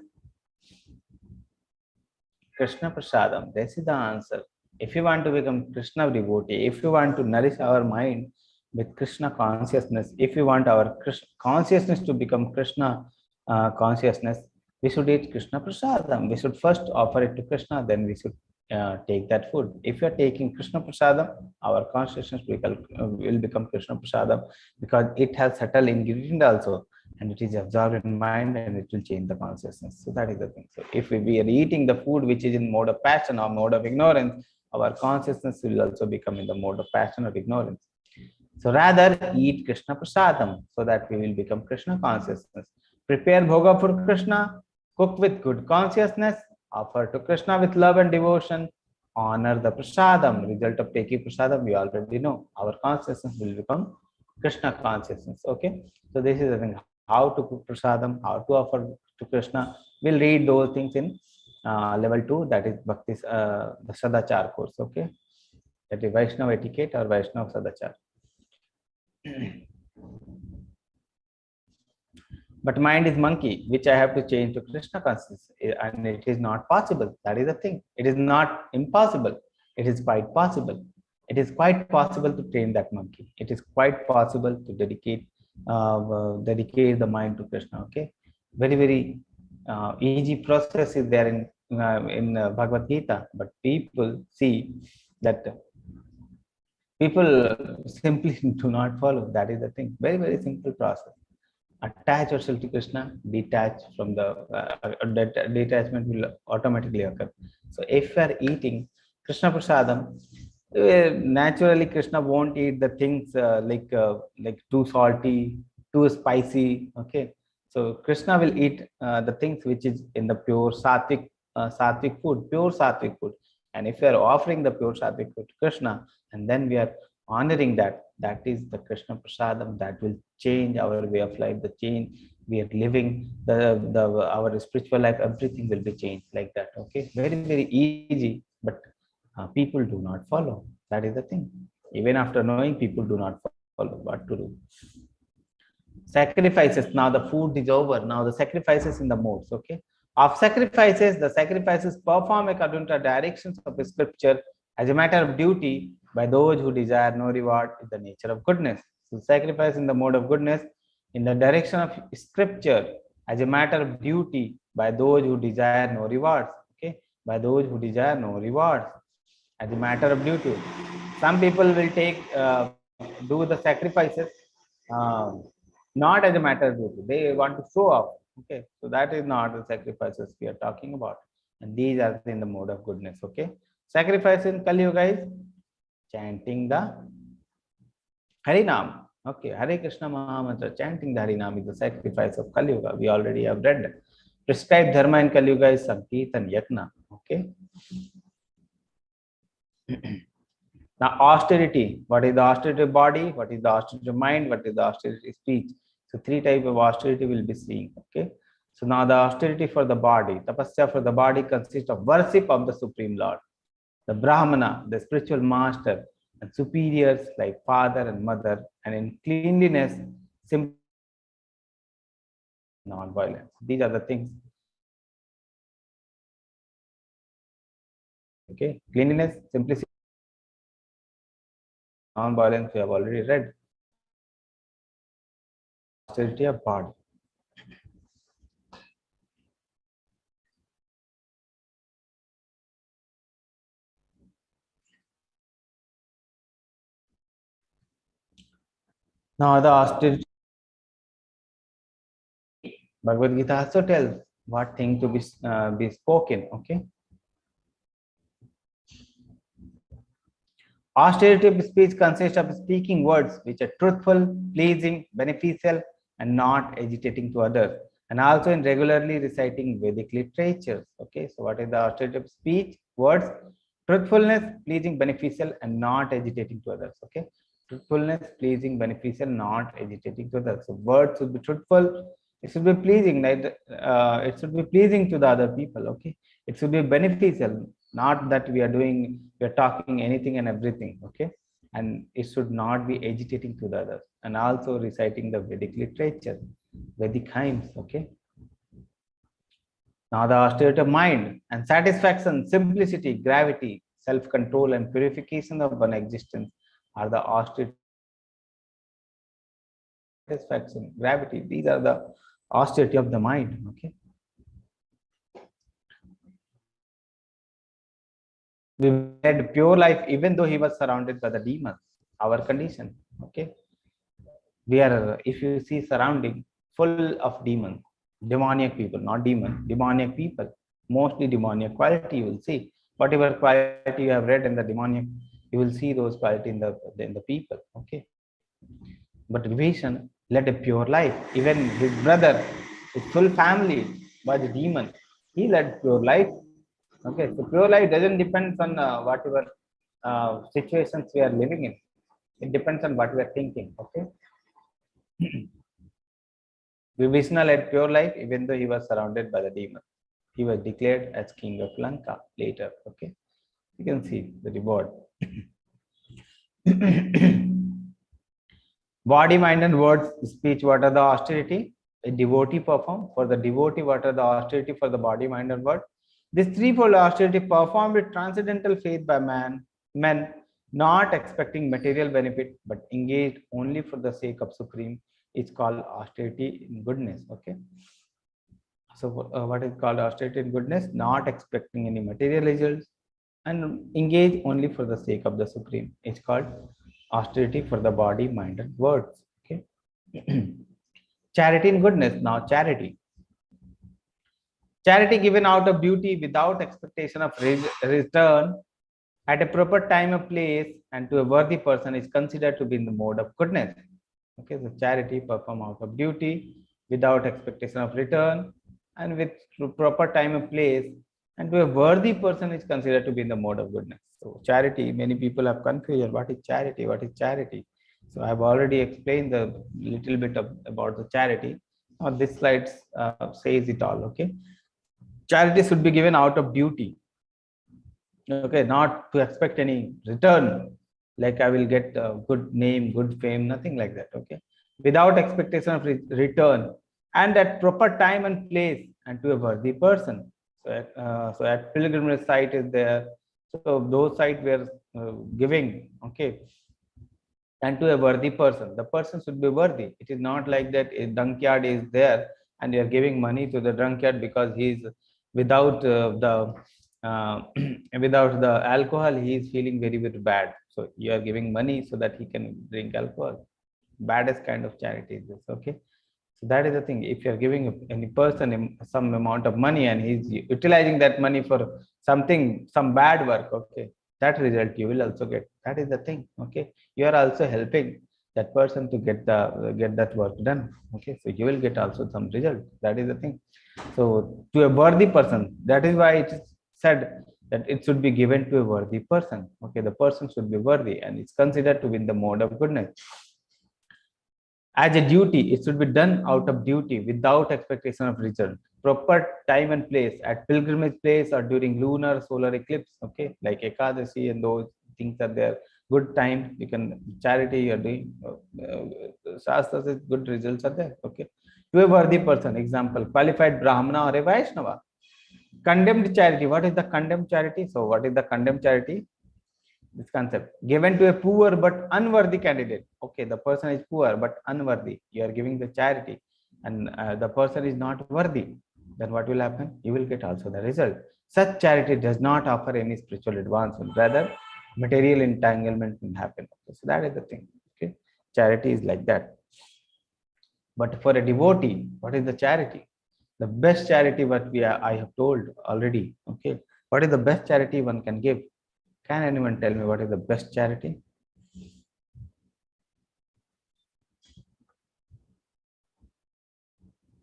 Krishna Prasadam. This is the answer. If you want to become Krishna devotee, if you want to nourish our mind with Krishna consciousness, if you want our consciousness to become Krishna consciousness, we should eat Krishna Prasadam. We should first offer it to Krishna, then we should take that food. If you are taking Krishna Prasadam, our consciousness will become Krishna Prasadam, because it has subtle ingredient also, and it is absorbed in mind, and it will change the consciousness. So that is the thing. So if we are eating the food which is in mode of passion or mode of ignorance, our consciousness will also become in the mode of passion or ignorance. So rather eat Krishna Prasadam, so that we will become Krishna consciousness. Prepare bhoga for Krishna, cook with good consciousness, offer to Krishna with love and devotion, honor the Prasadam. Result of taking Prasadam, we already know. Our consciousness will become Krishna consciousness. Okay, so this is the thing. How to cook Prasadam, how to offer to Krishna. We'll read those things in level 2, that is Bhakti's the Sadachar course. Okay, that is Vaishnava etiquette or Vaishnava Sadachar. But mind is monkey, which I have to change to Krishna consciousness, and it is not possible. That is the thing. It is not impossible. It is quite possible. It is quite possible to train that monkey. It is quite possible to dedicate the mind to Krishna. Okay, very easy process is there in Bhagavad Gita, but people see that people simply do not follow. That is the thing. Very simple process. Attach yourself to Krishna, detach from the detachment will automatically occur. So if you are eating Krishna Prasadam, naturally Krishna won't eat the things like too salty, too spicy. Okay, so Krishna will eat the things which is in the pure sattvic food, pure sattvic food. And if we are offering the pure sattvic food to Krishna, and then we are honoring that, that is the Krishna Prasadam that will change our way of life, the change we are living, our spiritual life, everything will be changed like that. Okay, very easy, but people do not follow. That is the thing. Even after knowing, people do not follow what to do. Sacrifices. Now the food is over. Now the sacrifices in the modes. Okay. Of sacrifices, the sacrifices performed according to the directions of the scripture as a matter of duty by those who desire no reward is the nature of goodness. So sacrifice in the mode of goodness in the direction of scripture as a matter of duty by those who desire no rewards. Okay, by those who desire no rewards as a matter of duty. Some people will do the sacrifices not as a matter of duty. They want to show off. Okay, so that is not the sacrifices we are talking about, and these are in the mode of goodness. Okay, sacrifice in Kali Yuga is chanting the Harinam. Okay, Hare Krishna Mahamantra, chanting the Harinam is the sacrifice of Kali Yuga. We already have read. Prescribed dharma in Kali Yuga is Sankirtan Yajna. Okay. Now austerity. What is the austerity of body? What is the austerity of mind? What is the austerity of speech? So three types of austerity will be seen. Okay. So now the austerity for the body, tapasya for the body consists of worship of the Supreme Lord. The Brahmana, the spiritual master, and superiors like father and mother, and in cleanliness, simple, non-violence. These are the things. Okay, cleanliness, simplicity, non-violence. We have already read. Austerity of body. Now the austerity. Bhagavad Gita also tells what thing to be spoken. Okay. Austerity of speech consists of speaking words which are truthful, pleasing, beneficial, and not agitating to others, and also in regularly reciting Vedic literatures. Okay, so what is the austerity of speech? Words, truthfulness, pleasing, beneficial, and not agitating to others. Okay, truthfulness, pleasing, beneficial, not agitating to others. So words should be truthful. It should be pleasing. It should be pleasing to the other people. Okay, it should be beneficial. Not that we are talking anything and everything. Okay, and it should not be agitating to the others, and also reciting the Vedic literature, Vedic hymns. Okay. Now the austerity of mind and satisfaction, simplicity, gravity, self-control, and purification of one existence are the austerity. Satisfaction, gravity. These are the austerity of the mind. Okay. We led pure life even though he was surrounded by the demons. Our condition. Okay. We are, if you see surrounding full of demons, demoniac people, not demon, demoniac people, mostly demoniac quality you will see. Whatever quality you have read in the demoniac, you will see those quality in the people. Okay. But Vishnu led a pure life. Even his brother, his full family was a demon. He led pure life. Okay, so pure life doesn't depend on whatever situations we are living in. It depends on what we are thinking. Okay. Vishnu led pure life even though he was surrounded by the demons. He was declared as king of Lanka later. Okay, you can see the reward. Body, mind, and words, speech. What are the austerity? a devotee perform. For the devotee, what are the austerity for the body, mind, and word? This threefold austerity performed with transcendental faith by men, not expecting material benefit, but engaged only for the sake of supreme, is called austerity in goodness. Okay. So what is called austerity in goodness? Not expecting any material results and engage only for the sake of the supreme. It's called austerity for the body, mind, and words. Okay. Charity in goodness. Now charity. Charity given out of duty without expectation of return at a proper time and place and to a worthy person is considered to be in the mode of goodness. Okay, so charity performed out of duty without expectation of return and with proper time and place and to a worthy person is considered to be in the mode of goodness. So charity, many people have confusion. What is charity? What is charity? So I have already explained the little bit about the charity. Now this slide says it all. Okay, charity should be given out of duty. Okay, not to expect any return, like I will get a good name, good fame, nothing like that. Okay, without expectation of return and at proper time and place and to a worthy person. So at pilgrimage site is there. So those sites were giving. Okay, and to a worthy person. The person should be worthy. It is not like that a drunkard is there and you are giving money to the drunkard because he is without without the alcohol, he is feeling very, very bad. So you are giving money so that he can drink alcohol. Baddest kind of charity is this. Okay. So that is the thing. If you are giving any person some amount of money and he's utilizing that money for something, some bad work, okay, that result you will also get. That is the thing. Okay, you are also helping that person to get that work done. Okay, so you will get also some result. That is the thing. So to a worthy person, that is why it is said that it should be given to a worthy person. Okay, the person should be worthy and it's considered to be in the mode of goodness. As a duty, it should be done out of duty without expectation of result. Proper time and place at pilgrimage place or during lunar solar eclipse. Okay, like Ekadashi and those things are there. Good time, you can charity you are doing. Shastras is good results are there. Okay, to a worthy person. Example: qualified Brahmana or a Vaishnava. Condemned charity. What is the condemned charity? So, what is the condemned charity? This concept given to a poor but unworthy candidate. Okay, the person is poor but unworthy. You are giving the charity, and the person is not worthy. Then what will happen? You will get also the result. Such charity does not offer any spiritual advancement. Rather, material entanglement will happen. Okay, so that is the thing. Okay, charity is like that. But for a devotee, what is the charity? The best charity, what I have told already. Okay, what is the best charity one can give? Can anyone tell me what is the best charity?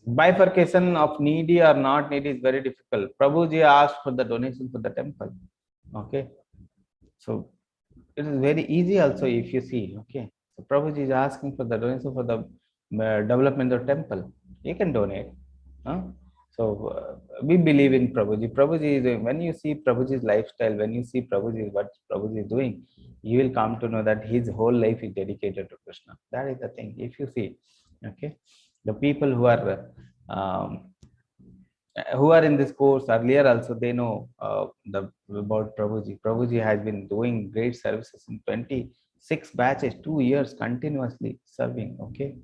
Bifurcation of needy or not needy is very difficult. Prabhuji asked for the donation for the temple. Okay, so it is very easy also if you see. Okay, so Prabhuji is asking for the donation for the development of temple. You can donate. Huh? So we believe in Prabhuji. Prabhuji is, when you see Prabhuji's lifestyle, when you see Prabhuji, what Prabhuji is doing, you will come to know that his whole life is dedicated to Krishna. That is the thing. If you see, okay, the people who are in this course earlier also, they know about Prabhuji. Prabhuji has been doing great services in 26 batches, 2 years continuously serving. Okay,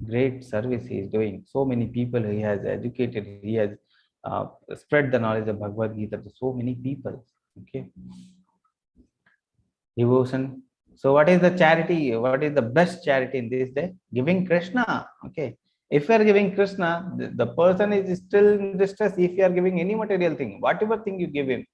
great service he is doing. So many people he has educated. He has spread the knowledge of Bhagavad Gita to so many people. Okay, devotion. So what is the charity? What is the best charity in this day? Giving Krishna. Okay, if you are giving Krishna, the person is still in distress. If you are giving any material thing, whatever thing you give him,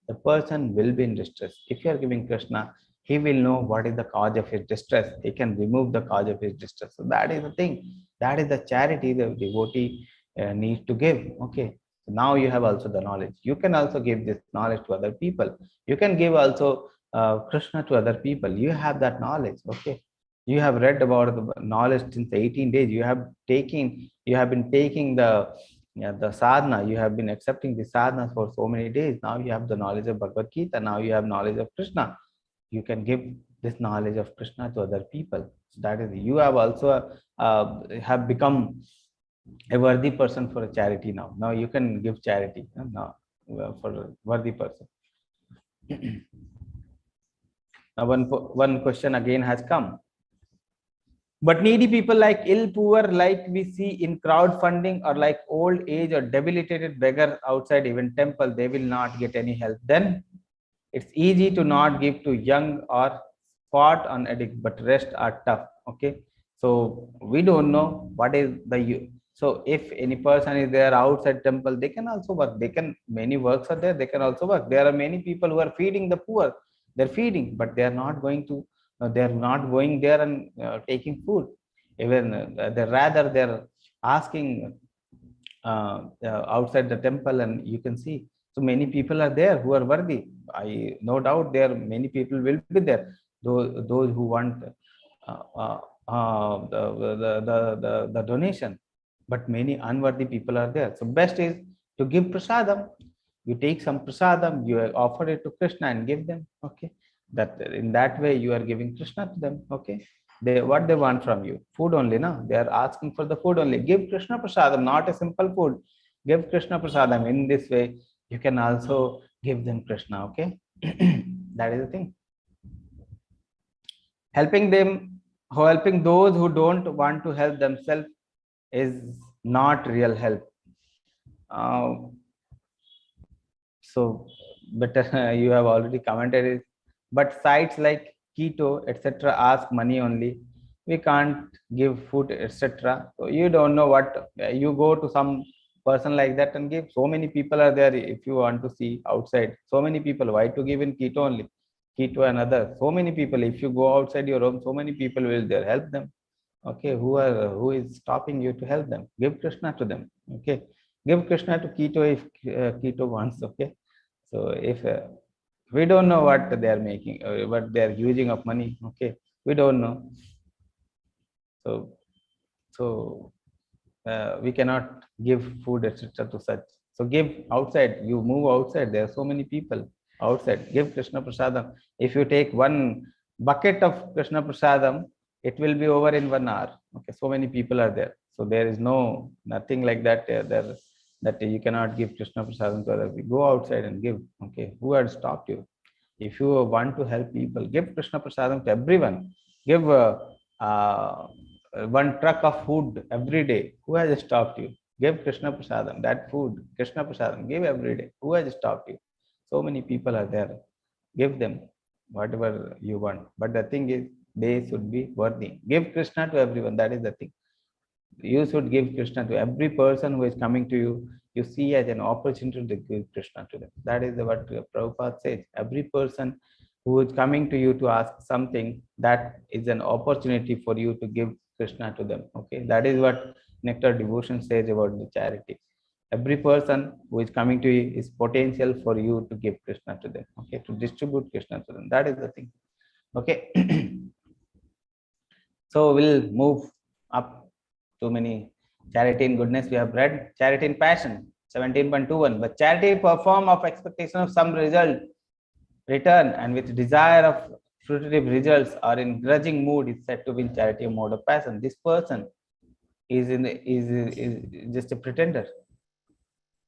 the person will be in distress. If you are giving Krishna, he will know what is the cause of his distress. He can remove the cause of his distress. So that is the thing. That is the charity the devotee needs to give. Okay, so now you have also the knowledge. You can also give this knowledge to other people. You can give also Krishna to other people. You have that knowledge. Okay, you have read about the knowledge since 18 days. You have been taking the sadhana. You have been accepting the sadhana for so many days. Now you have the knowledge of Bhagavad Gita. Now you have knowledge of Krishna. You can give this knowledge of Krishna to other people. So that is, you have also have become a worthy person for a charity now. Now you can give charity now for a worthy person. Now one question again has come. But needy people like ill poor, like we see in crowdfunding, or like old age or debilitated beggar outside even temple, they will not get any help. Then it's easy to not give to young or spot on addict, but rest are tough. Okay, so we don't know what is the so if any person is there outside temple, they can also work. They can, many works are there, they can also work. There are many people who are feeding the poor. They're feeding, but they are not going to they're not going there and taking food. Even they rather they're asking outside the temple, and you can see so many people are there who are worthy. I no doubt there many people will be there. Those who want the donation, but many unworthy people are there. So best is to give prasadam. You take some prasadam, you offer it to Krishna and give them. Okay, that in that way you are giving Krishna to them. Okay, they what they want from you, food only. No, they are asking for the food only. Give Krishna prasadam, not a simple food. Give Krishna prasadam. In this way you can also give them Krishna. Okay, that is the thing. Helping those who don't want to help themselves is not real help. So better you have already commented it, but sites like keto etc ask money only. We can't give food etc. So you don't know what you go to some person like that and give. So many people are there. If you want to see outside, so many people, why to give in keto only, keto and other, so many people. If you go outside your home, so many people will there, help them. Okay, who is stopping you to help them? Give Krishna to them. Okay, give Krishna to keto if keto wants. Okay, so if we don't know what they are making, what they are using of money. Okay, we don't know. So we cannot give food etc to such. So give outside. You move outside. There are so many people outside. Give Krishna prasadam. If you take one bucket of Krishna prasadam, it will be over in 1 hour. Okay, so many people are there. So there is nothing like that there, that you cannot give Krishna prasadam to others. Go outside and give. Okay, who had stopped you? If you want to help people, give Krishna prasadam to everyone. Give one truck of food every day. Who has stopped you? Give Krishna prasadam. That food, Krishna prasadam, give every day. Who has stopped you? So many people are there. Give them whatever you want. But the thing is, they should be worthy. Give Krishna to everyone. That is the thing. You should give Krishna to every person who is coming to you. You see as an opportunity to give Krishna to them. That is what Prabhupada says. Every person who is coming to you to ask something, that is an opportunity for you to give Krishna to them. Okay, that is what Nectar Devotion says about the charity. Every person who is coming to you is potential for you to give Krishna to them. Okay, to distribute Krishna to them. That is the thing. Okay. So we'll move up. Too many. Charity in goodness we have read. Charity in passion 17.21. But charity perform of expectation of some result return, and with desire of fruitive results or in grudging mood, is said to be in charity a mode of passion. This person is just a pretender.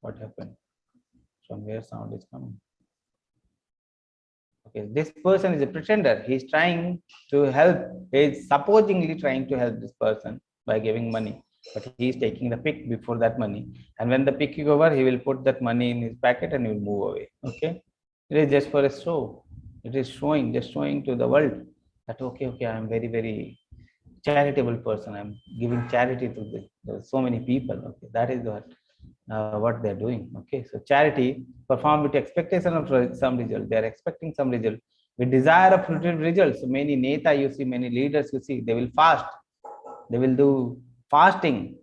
What happened? From where sound is coming? Okay, this person is a pretender. He is trying to help. He is supposedly trying to help this person by giving money, but he is taking the pick before that money. And when the pick is over, he will put that money in his packet and he will move away. Okay, it is just for a show. It is just showing to the world that okay, I am very, very charitable person. I am giving charity to so many people. Okay, that is what they are doing. Okay, so charity performed with expectation of some result. They are expecting some result with desire of fruitive results. So many neta you see, many leaders you see, they will fast. They will do fasting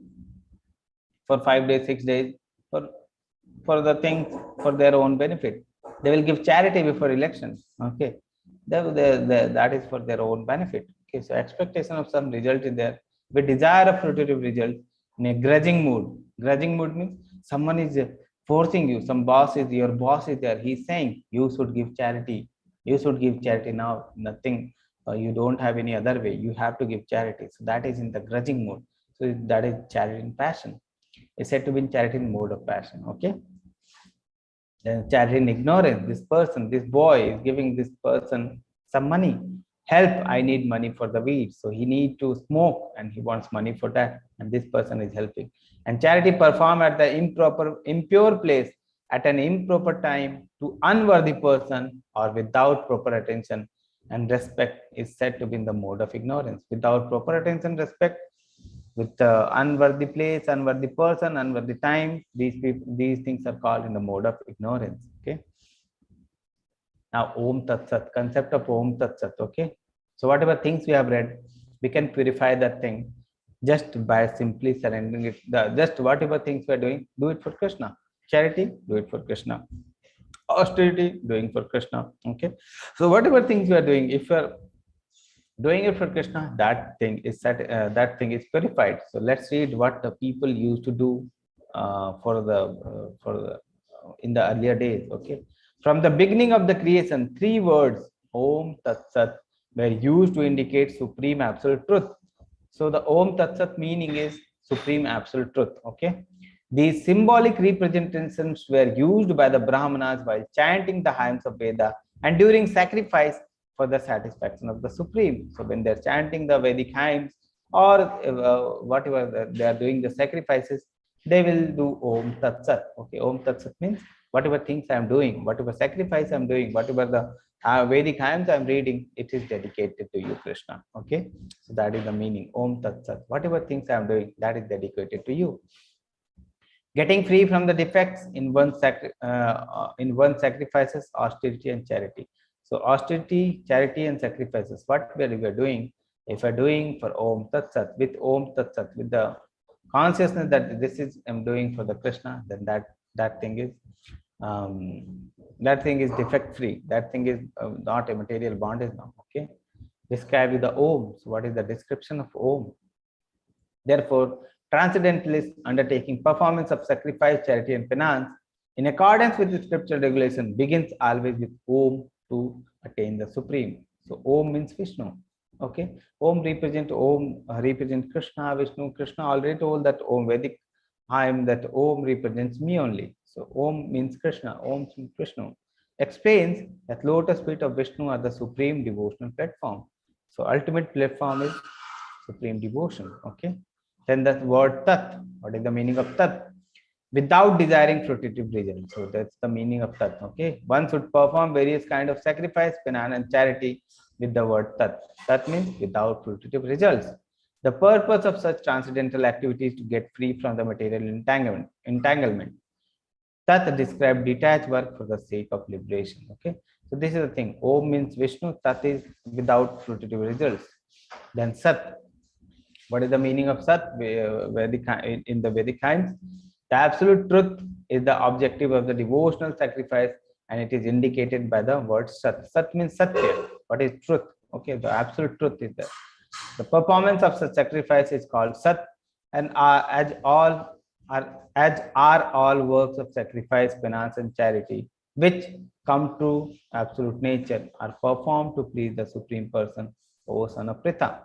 for 5 days, 6 days for the things for their own benefit. They will give charity before elections. Okay, that is for their own benefit. Okay, so expectation of some result is there with desire of fruitive result in a grudging mood. Grudging mood means someone is forcing you. Some your boss is there. He's saying you should give charity. You should give charity now. Nothing. You don't have any other way. You have to give charity. So that is in the grudging mood. So So that is charity in passion. It's said to be in charity in mode of passion. Okay. Then charity in ignorance. This person, this boy is giving this person some money. Help, I need money for the weed. So he need to smoke and he wants money for that. And this person is helping. And charity performed at the impure place at an improper time to unworthy person or without proper attention and respect is said to be in the mode of ignorance. Without proper attention, respect, with unworthy place, unworthy person, unworthy time, these things are called in the mode of ignorance. Okay. Now, Om Tat Sat, concept of Om Tat Sat. Okay. So whatever things we have read, we can purify that thing just by simply surrendering it. Just whatever things we are doing, do it for Krishna. Charity, do it for Krishna. Austerity, doing for Krishna. Okay. So whatever things we are doing, if you are doing it for Krishna, that thing is purified. So let's read what the people used to do in the earlier days. Okay, from the beginning of the creation, 3 words Om Tat Sat were used to indicate supreme absolute truth. So the Om Tat Sat meaning is supreme absolute truth. Okay, these symbolic representations were used by the Brahmanas while chanting the hymns of Veda and during sacrifice for the satisfaction of the Supreme. So when they're chanting the Vedic hymns or whatever they are doing the sacrifices, they will do Om Tat Sat. Okay, Om Tat Sat means whatever things I'm doing, whatever sacrifice I'm doing, whatever the Vedic hymns I'm reading, it is dedicated to you, Krishna. Okay, so that is the meaning. Om Tat Sat. Whatever things I'm doing, that is dedicated to you. Getting free from the defects in one's sacrifices, austerity and charity. So austerity, charity and sacrifices, what we are doing, if we are doing for Om Tat Sat, with Om Tat Sat, with the consciousness that this is I'm doing for the Krishna, then that thing is defect free. That thing is not a material bondage now. Okay, describe with the Om. So what is the description of Om? Therefore, transcendentalists undertaking performance of sacrifice, charity and penance in accordance with the scriptural regulation begins always with Om to attain the Supreme. So Om means Vishnu. Okay, Om represent Krishna, Vishnu. Krishna already told that Om Vedic hymn that Om represents me only. So Om means Krishna, Om means Vishnu. Explains that lotus feet of Vishnu are the supreme devotional platform. So ultimate platform is supreme devotion. Okay. Then the word Tat. What is the meaning of Tat? Without desiring fruitive results. So that's the meaning of Tat. Okay. One should perform various kind of sacrifice, penance and charity with the word Tat. Tat means without fruitive results. The purpose of such transcendental activities is to get free from the material entanglement. Tat describes detached work for the sake of liberation. Okay. So this is the thing. Om means Vishnu. Tat is without fruitive results. Then Sat. What is the meaning of Sat? In the Vedic hymns, the absolute truth is the objective of the devotional sacrifice, and it is indicated by the word Sat. Sat means Satya. What is truth? Okay, the absolute truth is there. The performance of such sacrifice is called Sat, and as are all works of sacrifice, penance, and charity, which come to absolute nature, are performed to please the Supreme Person, O son of Pritha.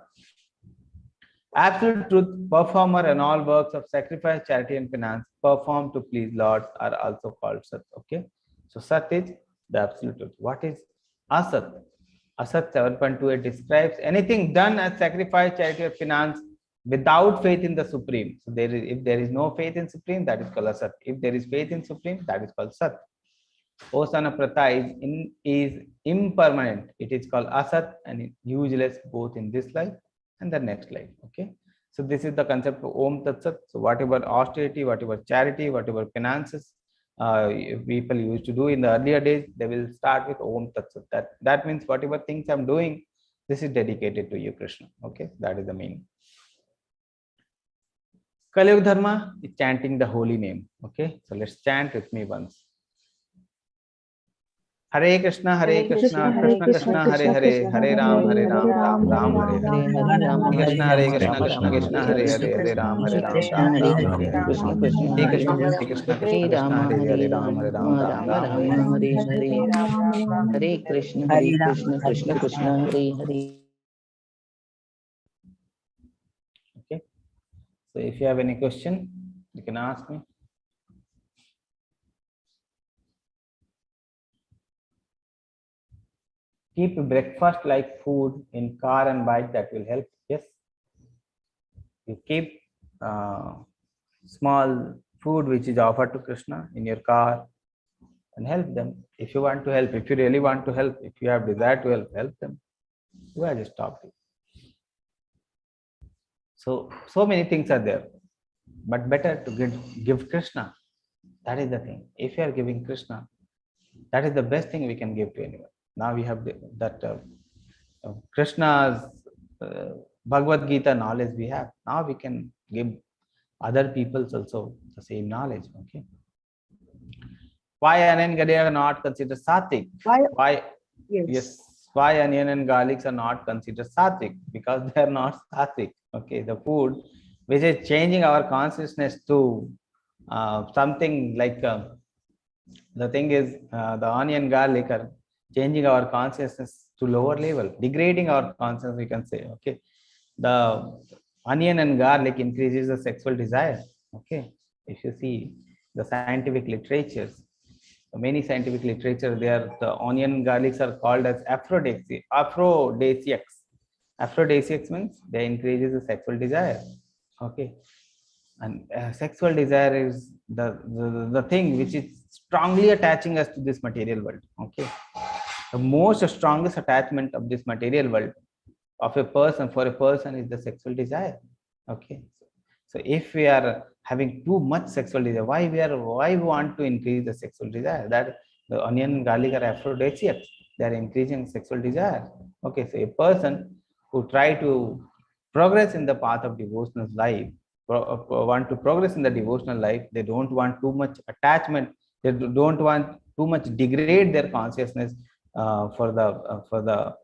Absolute truth, performer, and all works of sacrifice, charity, and penance performed to please Lord are also called Sat. Okay, so Sat is the absolute truth. What is Asat? Asat 7.28 describes anything done as sacrifice, charity, or penance without faith in the Supreme. So if there is no faith in Supreme, that is called Asat. If there is faith in Supreme, that is called Sat. O son of Pratha is impermanent. It is called Asat and useless both in this life and the next life. Okay, so this is the concept of Om Tat Sat. So whatever austerity, whatever charity, whatever penances people used to do in the earlier days, they will start with Om Tat Sat. That means whatever things I'm doing, this is dedicated to you, Krishna. Okay, that is the meaning. Kaliyug Dharma is chanting the holy name. Okay, so let's chant with me once. Hare Krishna, Krishna Krishna, Hare Hare, Hare Ram, Ram Ram, Hare Hare. Hare Krishna, Krishna, Hare Hare, Hare Ram, Ram Ram, Hare Hare. Krishna Krishna Hare Hare Krishna, Hare Krishna Hare Krishna, Rama Hare Hare Hare, Ram Rama Ram, Rama Hare Rama Hare. Hare Hare Hare Krishna Krishna Krishna Hare Hare. Okay, So if you have any question, you can ask me. Keep breakfast like food in car and bike, that will help. Yes. You keep small food which is offered to Krishna in your car and help them. If you want to help, if you really want to help, if you have desire to help them. Why just stop it? So many things are there, but better to give Krishna. That is the thing. If you are giving Krishna, that is the best thing we can give to anyone. Now we have that Krishna's Bhagavad Gita knowledge we have. Now we can give other people's also the same knowledge. Okay. Why onion garlic are not considered sattvic? Why? Yes. Why onion and garlics are not considered sattvic? Because they are not sattvic. Okay. The food which is changing our consciousness to something like the thing is the onion garlic are changing our consciousness to lower level, degrading our consciousness, we can say. Okay. The onion and garlic increases the sexual desire. Okay. If you see the scientific literatures, many scientific literature, the onion and garlics are called as aphrodisiacs. Aphrodisiacs means they increases the sexual desire. Okay. And sexual desire is the thing which is strongly attaching us to this material world. Okay. The most strongest attachment of this material world of a person for a person is the sexual desire. Okay. So if we are having too much sexual desire, why we want to increase the sexual desire? That the onion and garlic are aphrodisiacs. They are increasing sexual desire. Okay. So a person who try to progress in the path of devotional life, want to progress in the devotional life, they don't want too much attachment. They don't want too much degrade their consciousness for the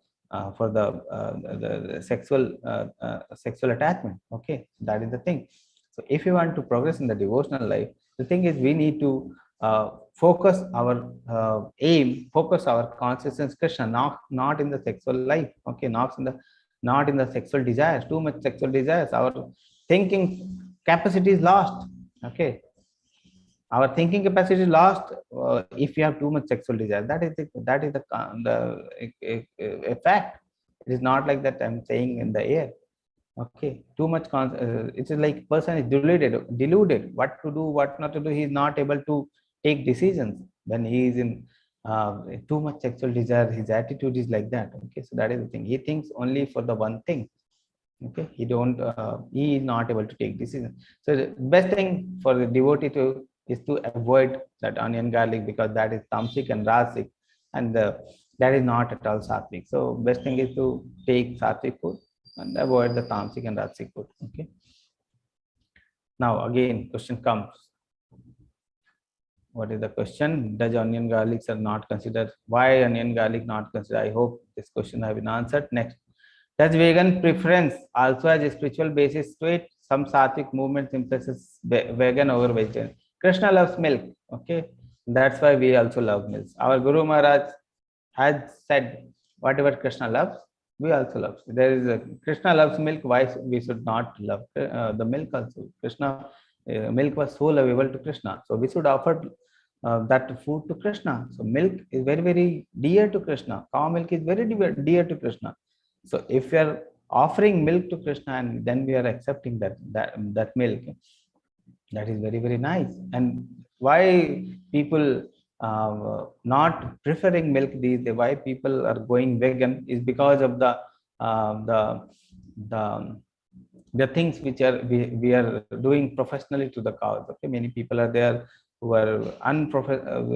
sexual attachment. Okay, that is the thing. So if you want to progress in the devotional life, the thing is we need to focus our focus our consciousness Krishna, not in the sexual life. Okay, not in the sexual desires. Too much sexual desires, our thinking capacity is lost. Okay, our thinking capacity is lost if you have too much sexual desire. That is a fact. It is not like that I'm saying in the air. Okay, too much it is like person is deluded what to do, what not to do. He is not able to take decisions when he is in too much sexual desire. His attitude is like that. Okay, so that is the thing. He thinks only for the one thing. Okay, he is not able to take decisions. So the best thing for the devotee is to avoid that onion garlic, because that is tamasic and rasic, and that is not at all sattvic. So best thing is to take sattvic food and avoid the tamasic and rasic food. Okay. Now again, question comes. What is the question? Does onion garlics are not considered? Why onion garlic not considered? I hope this question has been answered. Next. Does vegan preference also has a spiritual basis to it? Some sattvic movement emphasizes vegan over vegetarian. Krishna loves milk. Okay, that's why we also love milk. Our Guru Maharaj has said, whatever Krishna loves, we also love. There is a Krishna loves milk. Why we should not love the milk also? Krishna milk was so lovable to Krishna, so we should offer that food to Krishna. So milk is very, very dear to Krishna. Cow milk is very dear to Krishna. So if we are offering milk to Krishna and then we are accepting that milk, that is very, very nice. And why people not preferring milk these days, why people are going vegan, is because of the things which are we are doing professionally to the cows. Okay, many people are there who are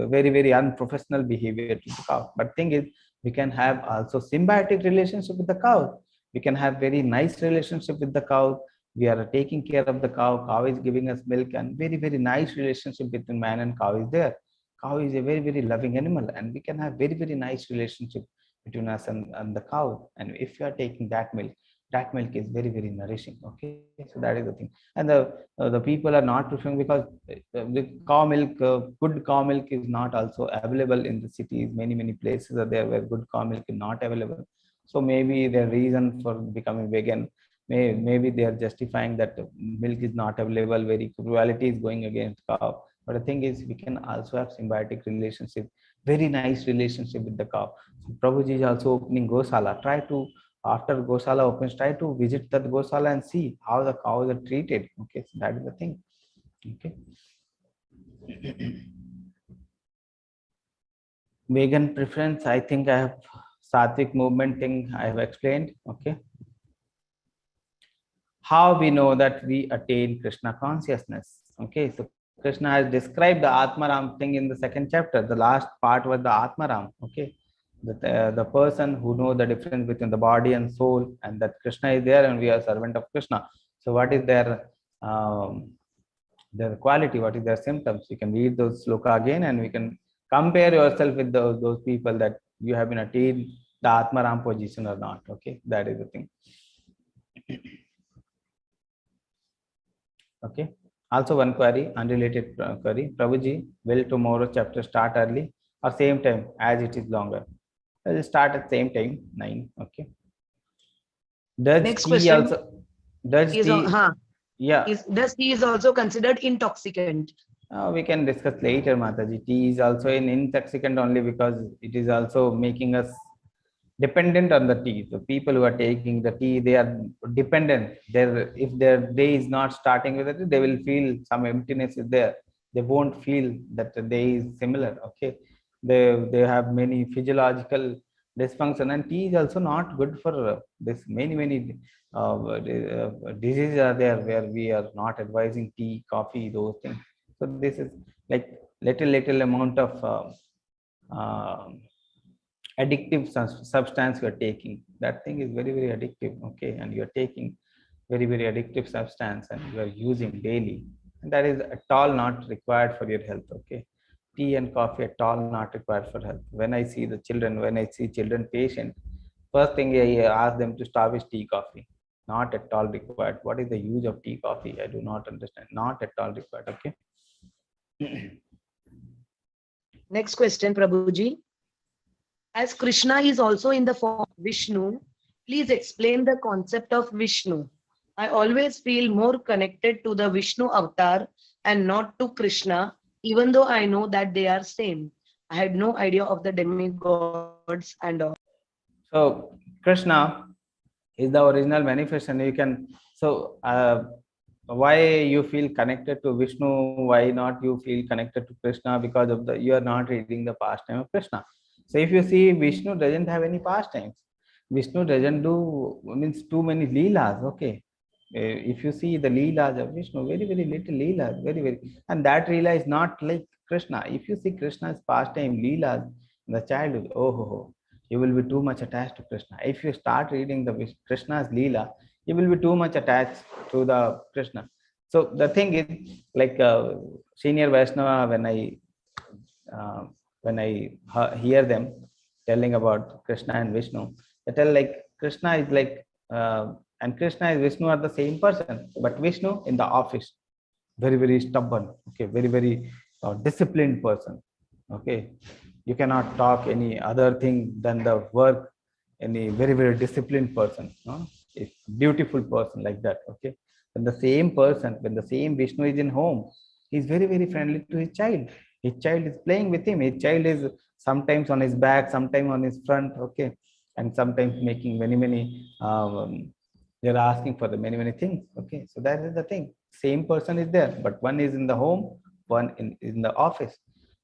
very, very unprofessional behavior to the cow. But thing is, we can have also symbiotic relationship with the cow. We can have very nice relationship with the cow. We are taking care of the cow. Cow is giving us milk, and very, very nice relationship between man and cow is there. Cow is a very, very loving animal, and we can have very, very nice relationship between us and the cow. And if you are taking that milk is very, very nourishing. Okay, so that is the thing. And the people are not preferring, because the cow milk, good cow milk is not also available in the cities. Many places are there where good cow milk is not available. So maybe the reason for becoming vegan, Maybe they are justifying that milk is not available, very cruelty is going against cow. But the thing is, we can also have symbiotic relationship, very nice relationship with the cow. So Prabhuji is also opening Gosala. Try to, after Gosala opens, try to visit that Gosala and see how the cows are treated. Okay, so that is the thing. Okay. Vegan preference, I think I have Sattvic movement thing I have explained. Okay. How we know that we attain Krishna consciousness. Okay, so Krishna has described the Atmaram thing in the second chapter. The last part was the Atmaram. Okay, the person who knows the difference between the body and soul, and that Krishna is there and we are servant of Krishna. So what is their quality? What is their symptoms? You can read those sloka again, and we can compare yourself with those people that you have been attained the Atmaram position or not. Okay, that is the thing. Okay. Also one query, unrelated query. Prabhuji, will tomorrow chapter start early or same time as it is longer? Will start at same time, 9. Okay. Does Next tea question also? Does is tea? Yeah. Does tea is also considered intoxicant? We can discuss later, Mataji. Tea is also an intoxicant only because it is also making us dependent on the tea. So people who are taking the tea, they are dependent. If their day is not starting with it, they will feel some emptiness is there. They won't feel that the day is similar. Okay, they have many physiological dysfunction, and tea is also not good for this. Many diseases are there where we are not advising tea, coffee, those things. So this is like little amount of addictive substance you are taking. That thing is very addictive. Okay, and you are taking very addictive substance and you are using daily, and that is at all not required for your health. Okay, tea and coffee at all not required for health. When I see children patient, first thing I ask them to stop is tea, coffee. Not at all required. What is the use of tea, coffee? I do not understand. Not at all required. Okay. Next question, Prabhuji. As Krishna is also in the form of Vishnu, please explain the concept of Vishnu. I always feel more connected to the Vishnu avatar and not to Krishna, even though I know that they are same. I had no idea of the demigods and all. So Krishna is the original manifestation. You can, so why you feel connected to Vishnu? Why not you feel connected to Krishna? Because of you are not reading the pastime of Krishna. So if you see, Vishnu doesn't have any pastimes. Vishnu doesn't do means too many leelas. Okay, if you see the leelas of Vishnu, very little leelas, and that leela is not like Krishna. If you see Krishna's pastime leelas in the childhood, you will be too much attached to Krishna. If you start reading the Krishna's leela, you will be too much attached to the Krishna. So the thing is, like senior Vaishnava, when I hear them telling about Krishna and Vishnu, they tell like Krishna is like and Krishna and Vishnu are the same person, but Vishnu in the office, very stubborn. Okay, very disciplined person. Okay, you cannot talk any other thing than the work. Any very disciplined person, no? It's beautiful person like that. Okay, when the same person, when the same Vishnu is in home, he's very friendly to his child. His child is playing with him. His child is sometimes on his back, sometimes on his front. Okay, and sometimes making many they're asking for the many things. Okay, so that is the thing. Same person is there, but one is in the home, one in the office.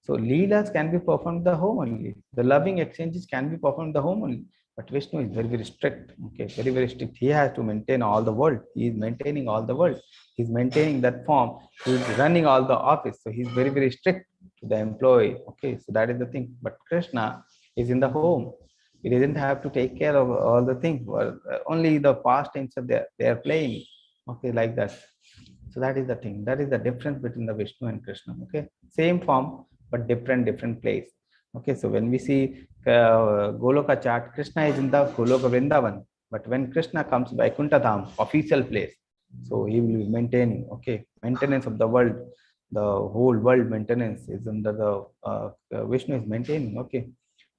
So leelas can be performed in the home only. The loving exchanges can be performed in the home only. But Vishnu is very strict. Okay, very strict. He has to maintain all the world. He is maintaining all the world. He's maintaining that form. He's running all the office. So he's very strict to the employee. Okay, so that is the thing. But Krishna is in the home. He doesn't have to take care of all the things. Only the pastimes are there. They are playing. Okay, like that. So that is the thing. That is the difference between the Vishnu and Krishna. Okay, same form but different place. Okay, so when we see Goloka chart, Krishna is in the Goloka Vrindavan, but when Krishna comes by Vaikuntha Dham, official place, so he will be maintaining. Okay, maintenance of the world, the whole world maintenance is under the Vishnu is maintaining. Okay,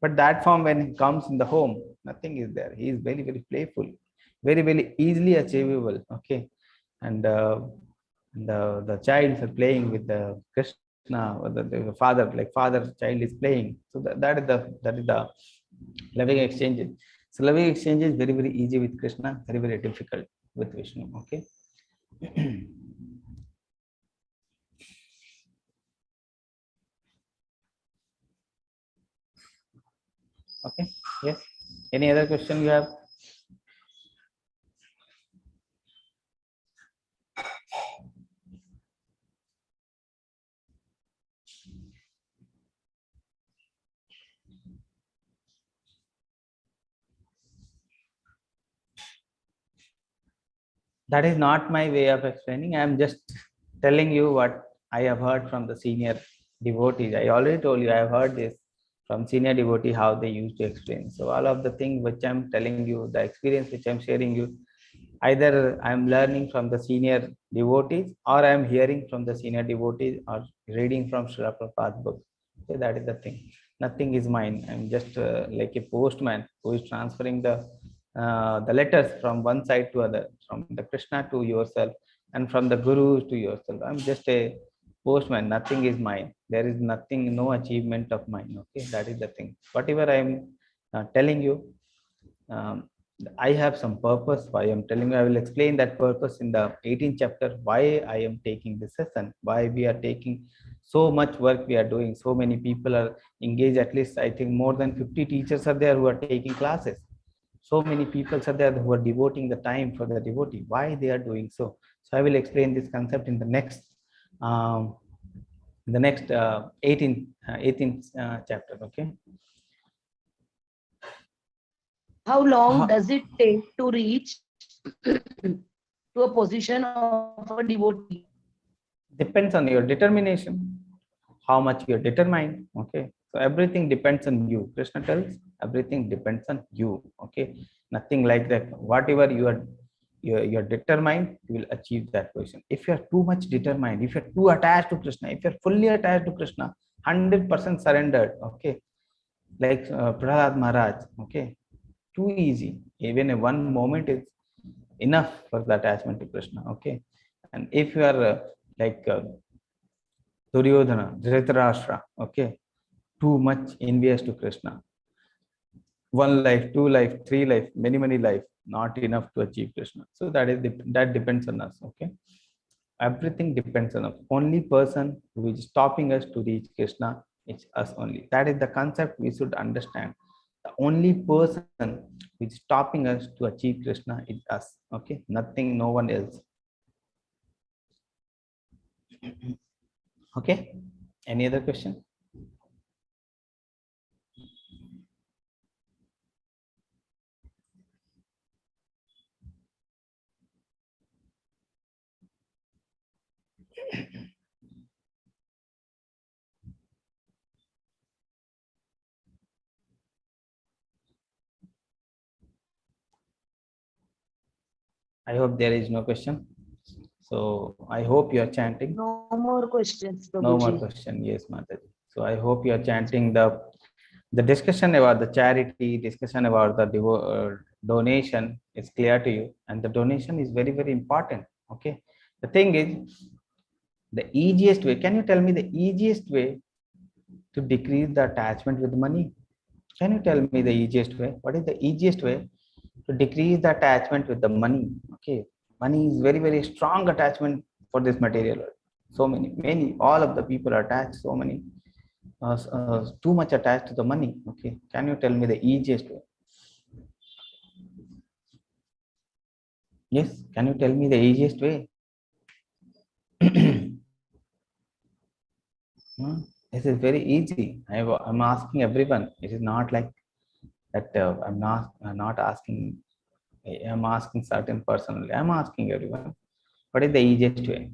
but that form when he comes in the home, nothing is there. He is very playful. very, very easily achievable. Okay. And the child are playing with the Krishna, or the father, like father child is playing. So that is the loving exchange. So loving exchange is very, very easy with Krishna, very, very difficult with Vishnu. Okay. Okay. Yes. Any other question you have? That is not my way of explaining. I am just telling you what I have heard from the senior devotees. I already told you I have heard this from senior devotee how they used to explain. So all of the things which I'm telling you, the experience which I'm sharing you, either I'm learning from the senior devotees or I'm hearing from the senior devotees or reading from Srila Prabhupada's book. So that is the thing. Nothing is mine. I'm just like a postman who is transferring the letters from one side to other, from the Krishna to yourself and from the Guru to yourself. I'm just a postman. Nothing is mine. There is nothing, no achievement of mine. Okay, that is the thing. Whatever I'm telling you, um, I have some purpose why I'm telling you. I will explain that purpose in the 18th chapter, why I am taking this session, why we are taking so much work we are doing. So many people are engaged, at least I think more than 50 teachers are there who are taking classes. So many people are there who are devoting the time for the devotee. Why they are doing so? So I will explain this concept in the next um, 18th chapter. Okay. How long does it take to reach to a position of a devotee? Depends on your determination, how much you're determined. Okay, so everything depends on you. Krishna tells everything depends on you. Okay, nothing like that. Whatever you're determined, you will achieve that position. If you're too much determined, if you're too attached to Krishna, if you're fully attached to Krishna, 100% surrendered. Okay, like Prahlad Maharaj. Okay, too easy. Even a one moment is enough for the attachment to Krishna. Okay, and if you are like Duryodhana, Dhritarashtra, okay, too much envious to Krishna. One life, two life, three life, many, many life, not enough to achieve Krishna. So that depends on us. Okay, everything depends on us. Only person who is stopping us to reach Krishna is us only. That is the concept we should understand. The only person who is stopping us to achieve Krishna is us. Okay, nothing, no one else. Okay, any other question? I hope there is no question. So I hope you are chanting. No more questions, No more Prabhuji. question. Yes, Mataji. So I hope you are chanting the discussion about the charity, discussion about the donation is clear to you, and the donation is very, very important. Okay. The thing is, the easiest way. Can you tell me the easiest way to decrease the attachment with money? Can you tell me the easiest way? What is the easiest way to decrease the attachment with the money? Okay, money is very, very strong attachment for this material world. So many, all of the people are attached. So many, too much attached to the money. Okay, can you tell me the easiest way? Yes, can you tell me the easiest way? This is very easy. I'm asking everyone. It is not like that. I'm not asking. I'm asking certain personally. I'm asking everyone. What is the easiest way?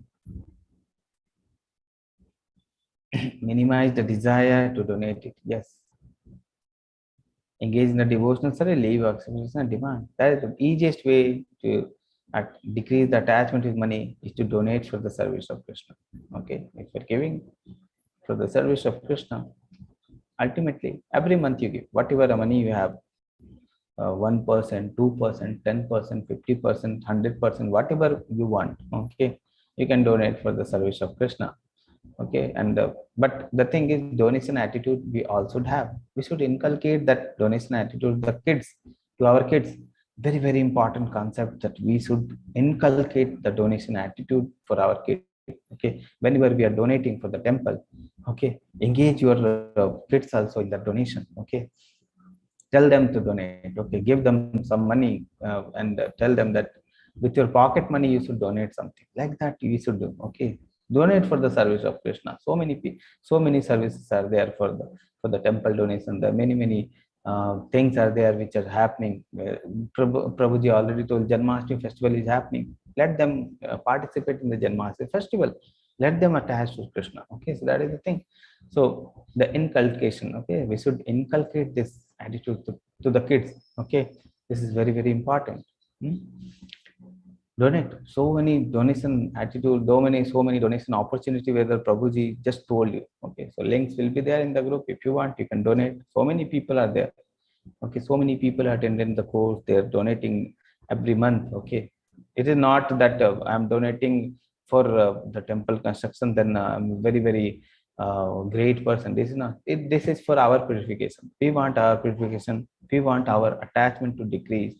Minimize the desire to donate it. Yes. Engage in the devotional service, leave acceptance and demand. That is the easiest way to decrease the attachment with money is to donate for the service of Krishna. Okay. If you're giving for the service of Krishna, ultimately every month you give whatever money you have, 1%, 2%, 10%, 50%, 100%, whatever you want. Okay, you can donate for the service of Krishna. Okay, and but the thing is, donation attitude we all should have. We should inculcate that donation attitude to the kids, to our kids. Very, very important concept that we should inculcate the donation attitude for our kids. Okay, whenever we are donating for the temple, okay, engage your kids also in the donation. Okay, tell them to donate. Okay, give them some money and tell them that with your pocket money you should donate something like that. You should do. Okay, donate for the service of Krishna. So many services are there for the temple donation. There are many things are there which are happening. Prabhuji already told Janmashtami festival is happening. Let them participate in the Janmashtami festival. Let them attach to Krishna. Okay, so that is the thing. So the inculcation. Okay, we should inculcate this attitude to the kids. Okay, this is very, very important. Donate. So many donation attitude, so many donation opportunity where the Prabhuji just told you. Okay, so links will be there in the group. If you want, you can donate. So many people are there. Okay, so many people attended the course. They are donating every month. Okay, it is not that I'm donating for the temple construction, then I'm very, very great person. This is not it. This is for our purification. We want our purification. We want our attachment to decrease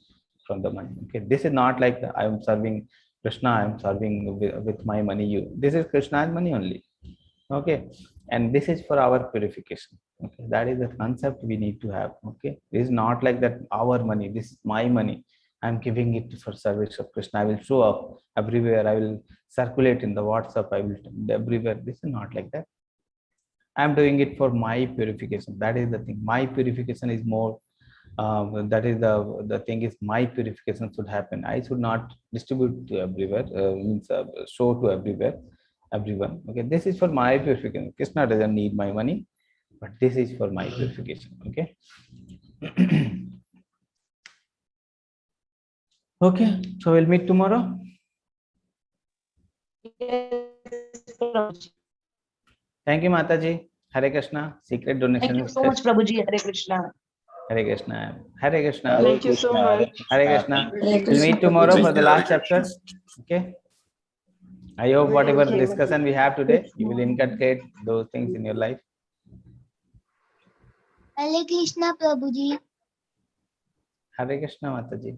from the money. Okay, this is not like I am serving Krishna, I am serving with my money. This is Krishna's money only. Okay, and this is for our purification. Okay, that is the concept we need to have. Okay, this is not like that our money, this is my money, I am giving it for service of Krishna. I will show up everywhere, I will circulate in the WhatsApp, I will everywhere. This is not like that. I am doing it for my purification. That is the thing. My purification is more. That is the thing is my purification should happen. I should not distribute to everywhere. Show to everyone. Okay, this is for my purification. Krishna doesn't need my money, but this is for my purification. Okay. Okay, so we'll meet tomorrow. Thank you, Mataji. Hare Krishna. Secret donation. Thank you so much, Prabhuji. Hare Krishna. Hare Krishna. Hare Krishna. Thank you so much. Hare Krishna. We'll meet tomorrow for the last chapter. Okay. I hope whatever discussion we have today, you will inculcate those things in your life. Hare Krishna, Prabhuji. Hare Krishna, Mataji.